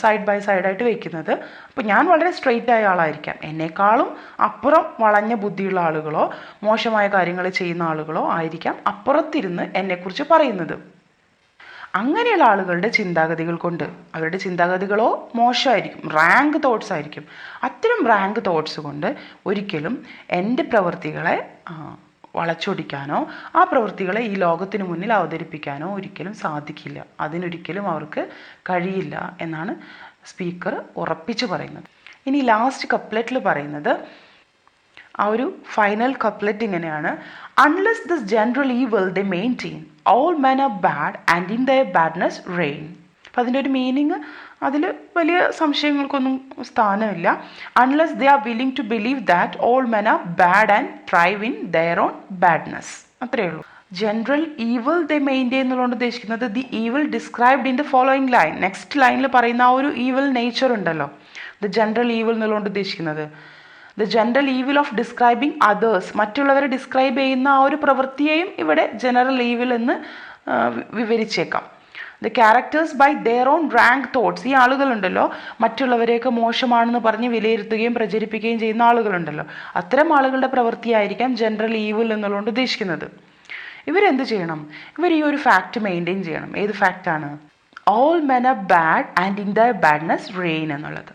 സൈഡ് ബൈ സൈഡായിട്ട് വയ്ക്കുന്നത്. അപ്പോൾ ഞാൻ വളരെ സ്ട്രെയിറ്റ് ആയ ആളായിരിക്കാം, എന്നെക്കാളും അപ്പുറം വളഞ്ഞ ബുദ്ധിയുള്ള ആളുകളോ മോശമായ കാര്യങ്ങൾ ചെയ്യുന്ന ആളുകളോ ആയിരിക്കാം അപ്പുറത്തിരുന്ന് എന്നെക്കുറിച്ച് പറയുന്നത്. അങ്ങനെയുള്ള ആളുകളുടെ ചിന്താഗതികൾ കൊണ്ട്, അവരുടെ ചിന്താഗതികളോ മോശമായിരിക്കും, റാങ്ക് തോട്ട്സ് ആയിരിക്കും. അത്തരം റാങ്ക് തോട്ട്സ് കൊണ്ട് ഒരിക്കലും എൻ്റെ പ്രവൃത്തികളെ വളച്ചൊടിക്കാനോ ആ പ്രവൃത്തികളെ ഈ ലോകത്തിന് മുന്നിൽ അവതരിപ്പിക്കാനോ ഒരിക്കലും സാധിക്കില്ല, അതിനൊരിക്കലും അവർക്ക് കഴിയില്ല എന്നാണ് സ്പീക്കർ ഉറപ്പിച്ച് പറയുന്നത്. ഇനി ലാസ്റ്റ് കപ്ലെറ്റിൽ പറയുന്നത്, ആ ഒരു ഫൈനൽ കപ്ലെറ്റ് ഇങ്ങനെയാണ്: unless this general evil they maintain all men are bad and in their badness reign. അപ്പം അതിൻ്റെ ഒരു മീനിങ് അതിൽ വലിയ സംശയങ്ങൾക്കൊന്നും സ്ഥാനമില്ല. Unless they are willing to believe that all men are bad and thrive in their own badness. അത്രയേ ഉള്ളൂ. General evil they maintain എന്നുള്ളത് ഉദ്ദേശിക്കുന്നത് the evil described in the following line. Next ലൈനിൽ പറയുന്ന ആ ഒരു ഈവിൽ നേച്ചർ ഉണ്ടല്ലോ, the general evil എന്നുള്ളത് ഉദ്ദേശിക്കുന്നത് the general evil of describing others, മറ്റുള്ളവരെ ഡിസ്ക്രൈബ് ചെയ്യുന്ന ആ ഒരു പ്രവൃത്തിയെയും ഇവിടെ ജനറൽ ഈവിൽ എന്ന് വിവരിച്ചേക്കാം. The characters by their own rank thoughts. ഈ ആളുകളുണ്ടല്ലോ, മറ്റുള്ളവരെയൊക്കെ മോശമാണെന്ന് പറഞ്ഞ് വിലയിരുത്തുകയും പ്രചരിപ്പിക്കുകയും ചെയ്യുന്ന ആളുകളുണ്ടല്ലോ, അത്തരം ആളുകളുടെ പ്രവൃത്തിയായിരിക്കാം ജനറൽ ഈവിൽ എന്നുള്ളത് ഉദ്ദേശിക്കുന്നത്. ഇവരെന്ത് ചെയ്യണം? ഇവർ ഈ ഒരു ഫാക്റ്റ് മെയിൻറ്റെയിൻ ചെയ്യണം. ഏത് ഫാക്റ്റാണ്? All men are bad and in their badness reign എന്നുള്ളത്.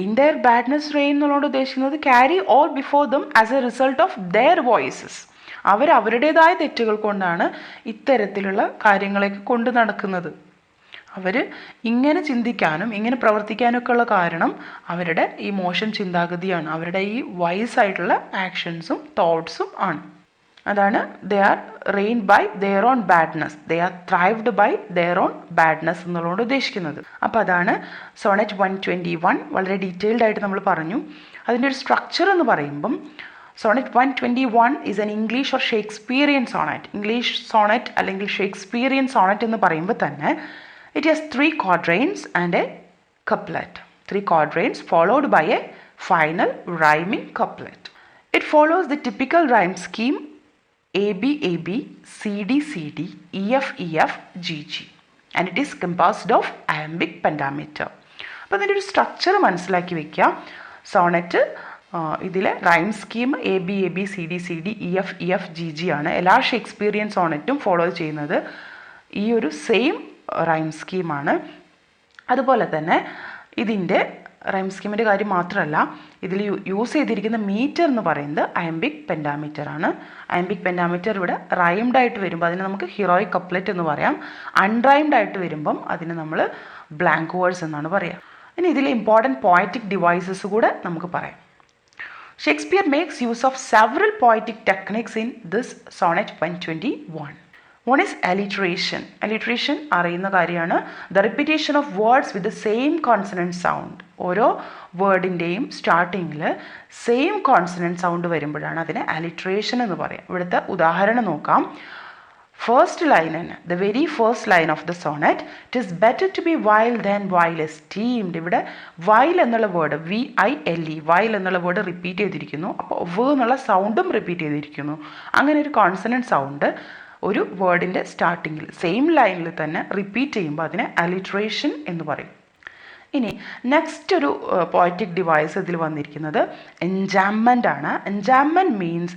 ഇൻ ദയർ ബാഡ്നെസ് റെയിൻ എന്നുള്ളത് ഉദ്ദേശിക്കുന്നത് carry all before them as a result of their voices. അവരുടേതായ തെറ്റുകൾ കൊണ്ടാണ് ഇത്തരത്തിലുള്ള കാര്യങ്ങളൊക്കെ കൊണ്ട് നടക്കുന്നത്. അവർ ഇങ്ങനെ ചിന്തിക്കാനും ഇങ്ങനെ പ്രവർത്തിക്കാനൊക്കെ ഉള്ള കാരണം അവരുടെ ഈ മോശം ചിന്താഗതിയാണ്, അവരുടെ ഈ വൈസായിട്ടുള്ള ആക്ഷൻസും തോട്ട്സും ആണ്. അതാണ് they are reign by their own badness, they are thrived by their own badness എന്നുള്ളതുകൊണ്ട് ഉദ്ദേശിക്കുന്നത്. അപ്പോൾ അതാണ് സോണറ്റ് 121. വളരെ ഡീറ്റെയിൽഡ് ആയിട്ട് നമ്മൾ പറഞ്ഞു. അതിൻ്റെ ഒരു സ്ട്രക്ചർ എന്ന് പറയുമ്പം sonnet 121 is an English or Shakespearean sonnet. English sonnet അല്ലെങ്കിൽ ഷേക്സ്പിയറിയൻ സോണറ്റ് എന്ന് പറയുമ്പോൾ തന്നെ it has 3 quatrains and a couplet. 3 quatrains followed by a final rhyming couplet. It follows the typical rhyme scheme AB AB, CD CD, EF EF, GG, and it is composed of iambic pentameter. അപ്പോൾ അതിൻ്റെ ഒരു structure മനസ്സിലാക്കി വയ്ക്കുക. Sonet ഇതിലെ rhyme scheme AB AB, CD CD, EF EF, GG ആണ്. എല്ലാ Shakespearean സോണറ്റും follow ചെയ്യുന്നത് ഈ ഒരു സെയിം റൈം സ്കീമാണ്. അതുപോലെ തന്നെ ഇതിൻ്റെ റൈം സ്കീമിൻ്റെ കാര്യം മാത്രമല്ല, ഇതിൽ യൂസ് ചെയ്തിരിക്കുന്ന മീറ്റർ എന്ന് പറയുന്നത് അയംബിക് പെൻഡാമീറ്റർ ആണ്. അയംബിക് പെൻഡാമീറ്റർ ഇവിടെ റൈംഡ് ആയിട്ട് വരുമ്പോൾ അതിന് നമുക്ക് ഹീറോയിക് കപ്ലെറ്റ് എന്ന് പറയാം. അൺറൈംഡ് ആയിട്ട് വരുമ്പം അതിന് നമ്മൾ ബ്ലാങ്ക് വേർഡ്സ് എന്നാണ് പറയുക. ഇനി ഇതിലെ ഇമ്പോർട്ടൻറ്റ് പോയറ്റിക് ഡിവൈസസ് കൂടെ നമുക്ക് പറയാം. Shakespeare makes use of several poetic techniques in this sonnet 121. One is alliteration. alliteration അറിയുന്ന കാര്യമാണ്. The repetition of words with the same consonant sound. ഓരോ വേർഡിൻ്റെയും സ്റ്റാർട്ടിങ്ങിൽ സെയിം കോൺസണൻറ്റ് സൗണ്ട് വരുമ്പോഴാണ് അതിനെ alliteration എന്ന് പറയാം. ഇവിടുത്തെ ഉദാഹരണം നോക്കാം. ഫസ്റ്റ് ലൈനിന് the very first line of the sonnet, it is better to be vile than vile esteemed. ഇവിടെ വൈൽ എന്നുള്ള വേർഡ് VILE വൈൽ എന്നുള്ള വേർഡ് റിപ്പീറ്റ് ചെയ്തിരിക്കുന്നു. അപ്പോൾ വ് എന്നുള്ള സൗണ്ടും റിപ്പീറ്റ് ചെയ്തിരിക്കുന്നു. അങ്ങനെ ഒരു കോൺസണൻറ്റ് സൗണ്ട് ഒരു വേർഡിൻ്റെ സ്റ്റാർട്ടിങ്ങിൽ സെയിം ലൈനിൽ തന്നെ റിപ്പീറ്റ് ചെയ്യുമ്പോൾ അതിനെ alliteration എന്ന് പറയും. ഇനി നെക്സ്റ്റ് ഒരു പോയറ്റിക് ഡിവൈസ് ഇതിൽ വന്നിരിക്കുന്നത് എൻജാംമെൻ്റ് ആണ്. എൻജാംമെൻറ്റ് means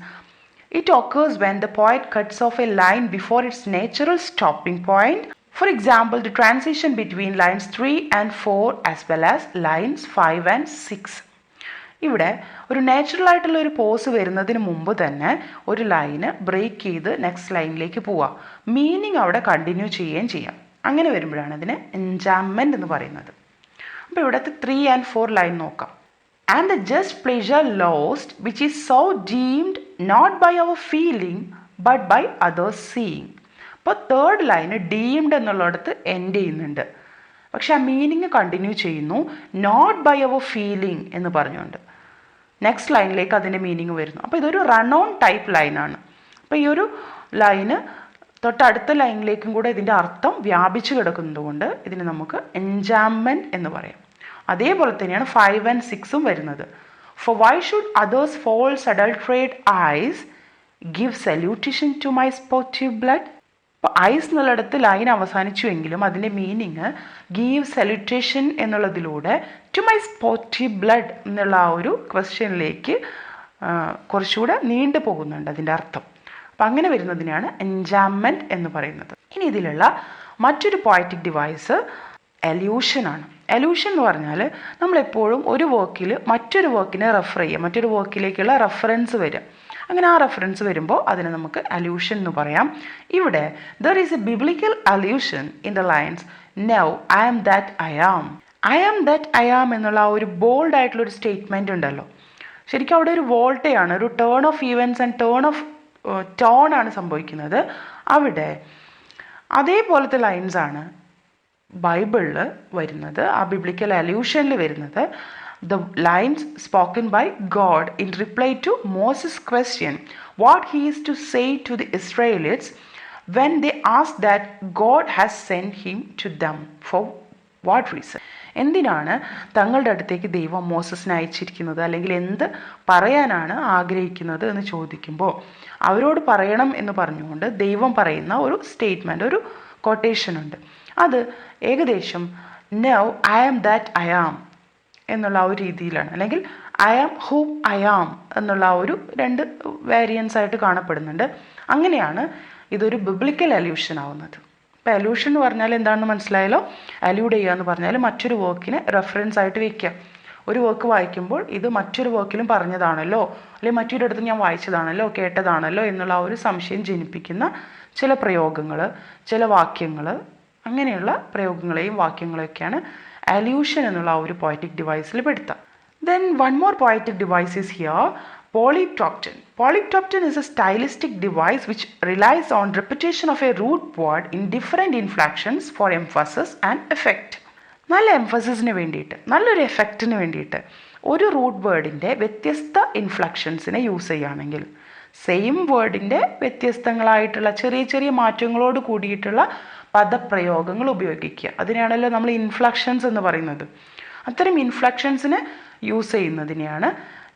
it occurs when the poet cuts off a line before its natural stopping point. For example, the transition between lines 3 and 4 as well as lines 5 and 6. ഇവിടെ ഒരു natural ആയിട്ടുള്ള ഒരു pose വരുന്നതിന് മുമ്പ് തന്നെ ഒരു ലൈന് ബ്രേക്ക് ചെയ്ത് next ലൈനിലേക്ക് പോവാം. മീനിങ് അവിടെ കണ്ടിന്യൂ ചെയ്യുകയും ചെയ്യാം. അങ്ങനെ വരുമ്പോഴാണ് അതിനെ എൻജാംമെൻ്റ് എന്ന് പറയുന്നത്. അപ്പോൾ ഇവിടുത്തെ 3 and 4 ലൈൻ നോക്കാം. And the just pleasure lost, which is so deemed not by our feeling but by others seeing. അപ്പോൾ തേർഡ് ലൈന് ഡീംഡ് എന്നുള്ളിടത്ത് എൻഡ് ചെയ്യുന്നുണ്ട്. പക്ഷെ ആ മീനിങ് കണ്ടിന്യൂ ചെയ്യുന്നു നോട്ട് ബൈ അവർ ഫീലിംഗ് എന്ന് പറഞ്ഞുകൊണ്ട്. നെക്സ്റ്റ് ലൈനിലേക്ക് അതിൻ്റെ മീനിങ് വരുന്നു. അപ്പോൾ ഇതൊരു റൺ ഓൺ ടൈപ്പ് ലൈനാണ്. അപ്പോൾ ഈ ഒരു ലൈന് തൊട്ടടുത്ത ലൈനിലേക്കും കൂടെ ഇതിൻ്റെ അർത്ഥം വ്യാപിച്ചു കിടക്കുന്നതുകൊണ്ട് ഇതിന് നമുക്ക് എൻജാംമെൻറ്റ് എന്ന് പറയാം. അതേപോലെ തന്നെയാണ് 5 and 6 വരുന്നത്. For why should others false adulterate eyes give salutation to my sportive blood? അപ്പോൾ ഐസ് എന്നുള്ളിടത്ത് ലൈൻ അവസാനിച്ചുവെങ്കിലും അതിൻ്റെ മീനിങ് ഗീവ് സല്യൂട്ടേഷൻ എന്നുള്ളതിലൂടെ ടു മൈ സ്പോർട്ടീവ് ബ്ലഡ് എന്നുള്ള ആ ഒരു ക്വസ്റ്റ്യനിലേക്ക് കുറച്ചുകൂടെ നീണ്ടു പോകുന്നുണ്ട് അതിൻ്റെ അർത്ഥം. അപ്പം അങ്ങനെ വരുന്നതിനാണ് എൻജാംമെൻറ്റ് എന്ന് പറയുന്നത്. ഇനി ഇതിലുള്ള മറ്റൊരു പോയറ്റിക് ഡിവൈസ് allusion ആണ്. allusion എന്ന് പറഞ്ഞാൽ നമ്മളെപ്പോഴും ഒരു വർക്കിൽ മറ്റൊരു വർക്കിനെ റെഫർ ചെയ്യുക, മറ്റൊരു വർക്കിലേക്കുള്ള റെഫറൻസ് വരിക. അങ്ങനെ ആ റെഫറൻസ് വരുമ്പോൾ അതിനെ നമുക്ക് allusion എന്ന് പറയാം. ഇവിടെ there is a biblical allusion in the lines now I am that I am. I am that I am എന്നുള്ള ആ ഒരു ബോൾഡ് ആയിട്ടുള്ള ഒരു സ്റ്റേറ്റ്മെൻറ്റ് ഉണ്ടല്ലോ, ശരിക്കും അവിടെ ഒരു വോൾട്ടയാണ്, ഒരു turn of events and turn of tone ആണ് സംഭവിക്കുന്നത്. അവിടെ അതേപോലത്തെ ലൈൻസ് ആണ് ബൈബിളിൽ വരുന്നത്, ആ ബിബ്ലിക്കൽ അല്യൂഷനിൽ വരുന്നത്. The lines spoken by God in reply to Moses question what he is to say to the Israelites when they ask that God has send him to them for what reason. എന്തിനാണ് തങ്ങളുടെ അടുത്തേക്ക് ദൈവം മോസസിനെ അയച്ചിരിക്കുന്നത്, അല്ലെങ്കിൽ എന്ത് പറയാനാണ് ആഗ്രഹിക്കുന്നത് എന്ന് ചോദിക്കുമ്പോൾ അവരോട് പറയണം എന്ന് പറഞ്ഞുകൊണ്ട് ദൈവം പറയുന്ന ഒരു സ്റ്റേറ്റ്മെൻറ്റ്, ഒരു കൊട്ടേഷൻ ഉണ്ട്. അത് ഏകദേശം now I am that I am എന്നുള്ള ആ ഒരു രീതിയിലാണ്, അല്ലെങ്കിൽ I am who I am എന്നുള്ള ആ ഒരു രണ്ട് വേരിയൻസ് ആയിട്ട് കാണപ്പെടുന്നുണ്ട്. അങ്ങനെയാണ് ഇതൊരു ബിബ്ലിക്കൽ അല്യൂഷൻ ആവുന്നത്. ഇപ്പോൾ അല്യൂഷൻ എന്ന് പറഞ്ഞാൽ എന്താണെന്ന് മനസ്സിലായല്ലോ. അല്യൂഡ് ചെയ്യുക എന്ന് പറഞ്ഞാൽ മറ്റൊരു വർക്കിനെ റെഫറൻസ് ആയിട്ട് വയ്ക്കുക. ഒരു വർക്ക് വായിക്കുമ്പോൾ ഇത് മറ്റൊരു വർക്കിലും പറഞ്ഞതാണല്ലോ, അല്ലെങ്കിൽ മറ്റൊരിടത്ത് ഞാൻ വായിച്ചതാണല്ലോ, കേട്ടതാണല്ലോ എന്നുള്ള ആ ഒരു സംശയം ജനിപ്പിക്കുന്ന ചില പ്രയോഗങ്ങൾ, ചില വാക്യങ്ങൾ, അങ്ങനെയുള്ള പ്രയോഗങ്ങളെയും വാക്യങ്ങളെയൊക്കെയാണ് അല്യൂഷൻ എന്നുള്ള ആ ഒരു പോയറ്റിക് ഡിവൈസിൽ പെടുത്തുക. Then one more poetic device is here, Polyptoton. Polyptoton is a stylistic device which relies on repetition of a root word in different inflections for emphasis and effect. നല്ല എംഫസിസിന് വേണ്ടിയിട്ട്, നല്ലൊരു എഫക്റ്റിന് വേണ്ടിയിട്ട് ഒരു റൂട്ട് വേർഡിൻ്റെ വ്യത്യസ്ത ഇൻഫ്ലക്ഷൻസിനെ യൂസ് ചെയ്യുകയാണെങ്കിൽ same വേർഡിൻ്റെ വ്യത്യസ്തങ്ങളായിട്ടുള്ള ചെറിയ ചെറിയ മാറ്റങ്ങളോട് കൂടിയിട്ടുള്ള പദപ്രയോഗങ്ങൾ ഉപയോഗിക്കുക. അതിനാണല്ലോ നമ്മൾ ഇൻഫ്ലക്ഷൻസ് എന്ന് പറയുന്നത്. അത്തരം ഇൻഫ്ലക്ഷൻസിനെ യൂസ് ചെയ്യുന്നതിനെയാണ്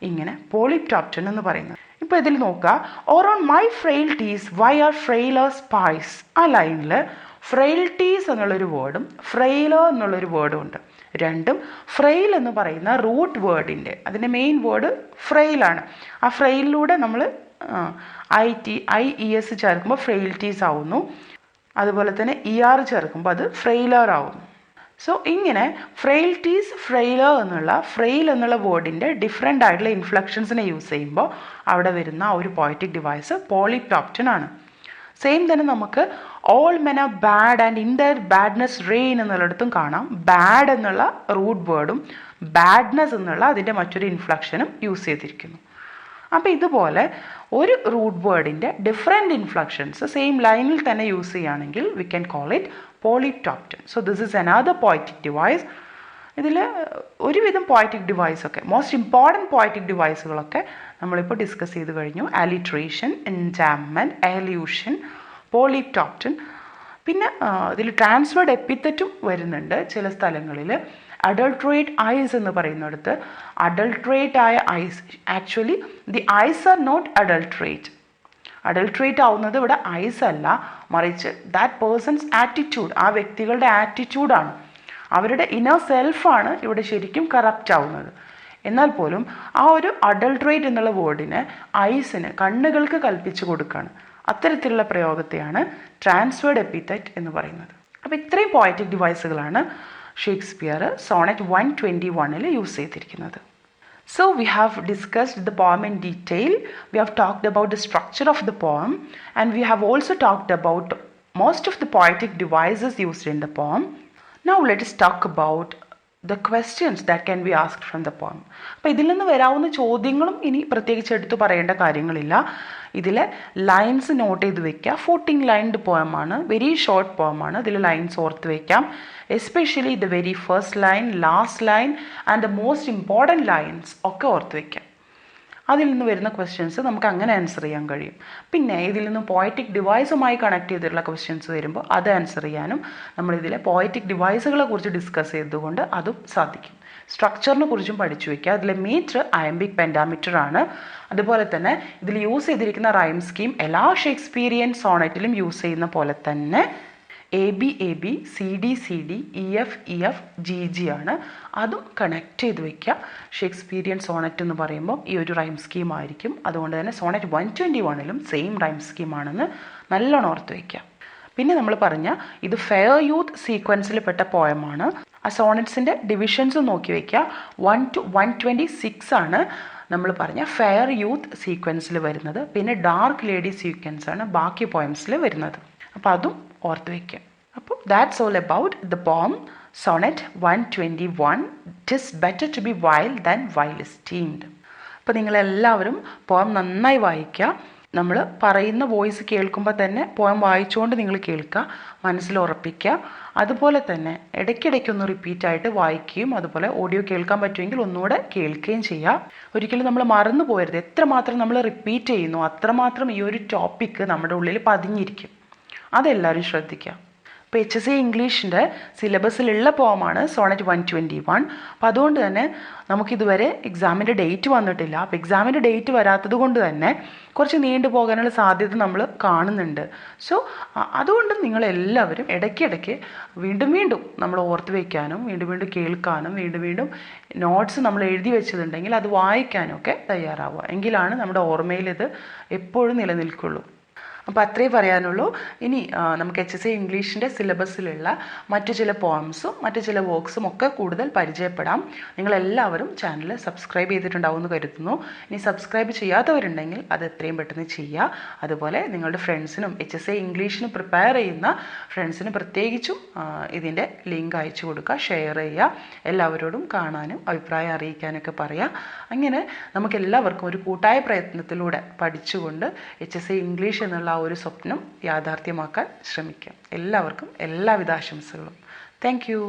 ഇങ്ങനെ പോളിപ്റ്റോപ്റ്റൻ എന്ന് പറയുന്നത്. ഇപ്പോൾ ഇതിൽ നോക്കുക, or on my frailties why are frailer spies. ആ ലൈനിൽ ഫ്രെയിൽറ്റീസ് എന്നുള്ളൊരു വേർഡും ഫ്രെയിലർ എന്നുള്ളൊരു വേർഡും ഉണ്ട്. രണ്ടും ഫ്രെയിൽ എന്ന് പറയുന്ന റൂട്ട് വേർഡിൻ്റെ, അതിൻ്റെ മെയിൻ വേർഡ് ഫ്രെയിലാണ്. ആ ഫ്രെയിലിലൂടെ നമ്മൾ IES ചേർക്കുമ്പോൾ ഫ്രെയിൽറ്റീസ് ആവുന്നു. അതുപോലെ തന്നെ ER ചേർക്കുമ്പോൾ അത് ഫ്രെയിലർ ആവുന്നു. സോ ഇങ്ങനെ ഫ്രെയിൽറ്റീസ്, ഫ്രെയിലർ എന്നുള്ള ഫ്രെയിൽ എന്നുള്ള വേർഡിൻ്റെ ഡിഫറെൻ്റ് ആയിട്ടുള്ള ഇൻഫ്ലക്ഷൻസിനെ യൂസ് ചെയ്യുമ്പോൾ അവിടെ വരുന്ന ഒരു പോയറ്റിക് ഡിവൈസ് പോളിപ്റ്റോപ്റ്റൻ ആണ്. സെയിം തന്നെ നമുക്ക് all men are bad and in their badness reign എന്നുള്ളിടത്തും കാണാം. ബാഡ് എന്നുള്ള റൂട്ട് വേർഡും ബാഡ്നെസ് എന്നുള്ള അതിൻ്റെ മറ്റൊരു ഇൻഫ്ലക്ഷനും യൂസ് ചെയ്തിരിക്കുന്നു. അപ്പോൾ ഇതുപോലെ ഒരു റൂട്ട് വേർഡിൻ്റെ ഡിഫറെൻറ്റ് ഇൻഫ്ലക്ഷൻസ് സെയിം ലൈനിൽ തന്നെ യൂസ് ചെയ്യുകയാണെങ്കിൽ we can call it polyptoton. So this is another poetic device. ഇതിൽ ഒരുവിധം പോയറ്റിക് ഡിവൈസൊക്കെ മോസ്റ്റ് ഇമ്പോർട്ടൻറ്റ് പോയറ്റിക് ഡിവൈസുകളൊക്കെ നമ്മളിപ്പോൾ ഡിസ്കസ് ചെയ്ത് കഴിഞ്ഞു. Alliteration, enjambment, allusion, polyptoton. പിന്നെ ഇതിൽ ട്രാൻസ്ഫേർഡ് എപ്പിത്തറ്റും വരുന്നുണ്ട് ചില സ്ഥലങ്ങളിൽ. അഡൾട്രേറ്റ് ഐസ് എന്ന് പറയുന്നിടത്ത് അഡൾട്രേറ്റ് ആയ eyes, actually the eyes are not adulterate. Adulterate ആവുന്നത് ഇവിടെ ഐസ് അല്ല, മറിച്ച് ദാറ്റ് പേഴ്സൺസ് ആറ്റിറ്റ്യൂഡ്, ആ വ്യക്തികളുടെ ആറ്റിറ്റ്യൂഡാണ്, അവരുടെ ഇന്നർ സെൽഫാണ് ഇവിടെ ശരിക്കും കറപ്റ്റ് ആവുന്നത്. എന്നാൽ പോലും ആ ഒരു അഡൾട്രേറ്റ് എന്നുള്ള വേർഡിന് ഐസിന്, കണ്ണുകൾക്ക് കൽപ്പിച്ചു കൊടുക്കുകയാണ്. അത്തരത്തിലുള്ള പ്രയോഗത്തെയാണ് ട്രാൻസ്ഫേർഡ് എപ്പിത്തറ്റ് എന്ന് പറയുന്നത്. അപ്പോൾ ഇത്രയും പോയറ്റിക് ഡിവൈസുകളാണ് ഷേക്സ്പിയർ സോണറ്റ് 121 യൂസ് ചെയ്തിരിക്കുന്നത്. So we have discussed the poem in detail. We have talked about the structure of the poem, and we have also talked about most of the poetic devices used in the poem. Now let us talk about the questions that can be asked from the poem. അപ്പോൾ ഇതിൽ നിന്ന് വരാവുന്ന ചോദ്യങ്ങളും ഇനി പ്രത്യേകിച്ച് എടുത്തു പറയേണ്ട കാര്യങ്ങളില്ല. ഇതിൽ ലൈൻസ് നോട്ട് ചെയ്ത് വെക്കുക. 14 ലൈൻഡ് പോയമാണ്, വെരി ഷോർട്ട് പോയമാണ്. ഇതിൽ ലൈൻസ് ഓർത്ത് വയ്ക്കാം. Especially the very first line, last line and the most important lines ഒക്കെ ഓർത്ത് വയ്ക്കാം. അതിൽ നിന്ന് വരുന്ന ക്വസ്റ്റ്യൻസ് നമുക്ക് അങ്ങനെ ആൻസർ ചെയ്യാൻ കഴിയും. പിന്നെ ഇതിൽ നിന്ന് പോയറ്റിക് ഡിവൈസുമായി കണക്ട് ചെയ്തിട്ടുള്ള ക്വസ്റ്റ്യൻസ് വരുമ്പോൾ അത് ആൻസർ ചെയ്യാനും നമ്മളിതിലെ പോയറ്റിക് ഡിവൈസുകളെ കുറിച്ച് ഡിസ്കസ് ചെയ്തുകൊണ്ട് അതും സാധിക്കും. സ്ട്രക്ചറിനെ കുറിച്ചും പഠിച്ചു വയ്ക്കുക. അതിലെ മീറ്റർ അയംബിക് പെൻഡാമീറ്റർ ആണ്. അതുപോലെ തന്നെ ഇതിൽ യൂസ് ചെയ്തിരിക്കുന്ന റൈം സ്കീം എല്ലാ ഷേക്സ്പീരിയൻ സോണറ്റിലും യൂസ് ചെയ്യുന്ന പോലെ തന്നെ AB CD EF GG ആണ്. അതും കണക്ട് ചെയ്ത് വയ്ക്കുക. ഷേക്സ്പീരിയൻ സോണറ്റ് എന്ന് പറയുമ്പോൾ ഈ ഒരു റൈം സ്കീം ആയിരിക്കും. അതുകൊണ്ട് തന്നെ സോണറ്റ് 121 സെയിം റൈം സ്കീമാണെന്ന് നല്ലോണം ഓർത്ത് വയ്ക്കുക. പിന്നെ നമ്മൾ പറഞ്ഞ ഇത് ഫെയർ യൂത്ത് സീക്വൻസിൽ പെട്ട പോയമാണ്. ആ സോണറ്റ്സിൻ്റെ ഡിവിഷൻസ് നോക്കി വയ്ക്കുക. 1 to 126 ആണ് നമ്മൾ പറഞ്ഞ ഫെയർ യൂത്ത് സീക്വൻസിൽ വരുന്നത്. പിന്നെ ഡാർക്ക് ലേഡി സീക്വൻസ് ആണ് ബാക്കി പോയംസിൽ വരുന്നത്. അപ്പോൾ അതും ഓർത്ത് വയ്ക്കുക. അപ്പോൾ that's all about the poem sonnet 121. It is better to be wild than wild esteemed. അപ്പോൾ നിങ്ങളെല്ലാവരും പോം നന്നായി വായിക്കുക. നമ്മൾ പറയുന്ന വോയിസ് കേൾക്കുമ്പോൾ തന്നെ പോയം വായിച്ചുകൊണ്ട് നിങ്ങൾ കേൾക്കുക, മനസ്സിൽ ഉറപ്പിക്കുക. അതുപോലെ തന്നെ ഇടയ്ക്കിടയ്ക്കൊന്ന് റിപ്പീറ്റായിട്ട് വായിക്കുകയും അതുപോലെ ഓഡിയോ കേൾക്കാൻ പറ്റുമെങ്കിൽ ഒന്നുകൂടെ കേൾക്കുകയും ചെയ്യുക. ഒരിക്കലും നമ്മൾ മറന്നു പോകരുത്. എത്രമാത്രം നമ്മൾ റിപ്പീറ്റ് ചെയ്യുന്നു അത്രമാത്രം ഈ ഒരു ടോപ്പിക്ക് നമ്മുടെ ഉള്ളിൽ പതിഞ്ഞിരിക്കും. അതെല്ലാവരും ശ്രദ്ധിക്കുക. ഇപ്പോൾ HSC ഇംഗ്ലീഷിൻ്റെ സിലബസിലുള്ള പോമാണ് സോണറ്റ് 121. അപ്പോൾ അതുകൊണ്ട് തന്നെ നമുക്കിതുവരെ എക്സാമിൻ്റെ ഡേറ്റ് വന്നിട്ടില്ല. അപ്പോൾ എക്സാമിൻ്റെ ഡേറ്റ് വരാത്തത് കൊണ്ട് തന്നെ കുറച്ച് നീണ്ടു പോകാനുള്ള സാധ്യത നമ്മൾ കാണുന്നുണ്ട്. സോ അതുകൊണ്ട് നിങ്ങളെല്ലാവരും ഇടയ്ക്കിടയ്ക്ക് വീണ്ടും നമ്മൾ ഓർത്ത് വയ്ക്കാനും വീണ്ടും കേൾക്കാനും വീണ്ടും നോട്ട്സ് നമ്മൾ എഴുതി വെച്ചതുണ്ടെങ്കിൽ അത് വായിക്കാനും ഒക്കെ തയ്യാറാവുക. എങ്കിലാണ് നമ്മുടെ ഓർമ്മയിൽ ഇത് എപ്പോഴും നിലനിൽക്കുള്ളൂ. അപ്പോൾ അത്രേ പറയാനുള്ളൂ. ഇനി നമുക്ക് HSC ഇംഗ്ലീഷിൻ്റെ സിലബസിലുള്ള മറ്റു ചില പോംസും മറ്റു ചില വർക്ക്സും ഒക്കെ കൂടുതൽ പരിചയപ്പെടാം. നിങ്ങളെല്ലാവരും ചാനൽ സബ്സ്ക്രൈബ് ചെയ്തിട്ടുണ്ടാവുമെന്ന് കരുതുന്നു. ഇനി സബ്സ്ക്രൈബ് ചെയ്യാത്തവരുണ്ടെങ്കിൽ അത് എത്രയും പെട്ടെന്ന് ചെയ്യുക. അതുപോലെ നിങ്ങളുടെ ഫ്രണ്ട്സിനും HSC ഇംഗ്ലീഷിന് പ്രിപ്പയർ ചെയ്യുന്ന ഫ്രണ്ട്സിന് പ്രത്യേകിച്ചും ഇതിൻ്റെ ലിങ്ക് അയച്ചു കൊടുക്കുക, ഷെയർ ചെയ്യുക. എല്ലാവരോടും കാണാനും അഭിപ്രായം അറിയിക്കാനൊക്കെ പറയുക. അങ്ങനെ നമുക്കെല്ലാവർക്കും ഒരു കൂട്ടായ പ്രയത്നത്തിലൂടെ പഠിച്ചുകൊണ്ട് HSC ഇംഗ്ലീഷ് എന്നുള്ള ഒരു സ്വപ്നം യാഥാർത്ഥ്യമാക്കാൻ ശ്രമിക്കാം. എല്ലാവർക്കും എല്ലാവിധ ആശംസകളും. Thank you.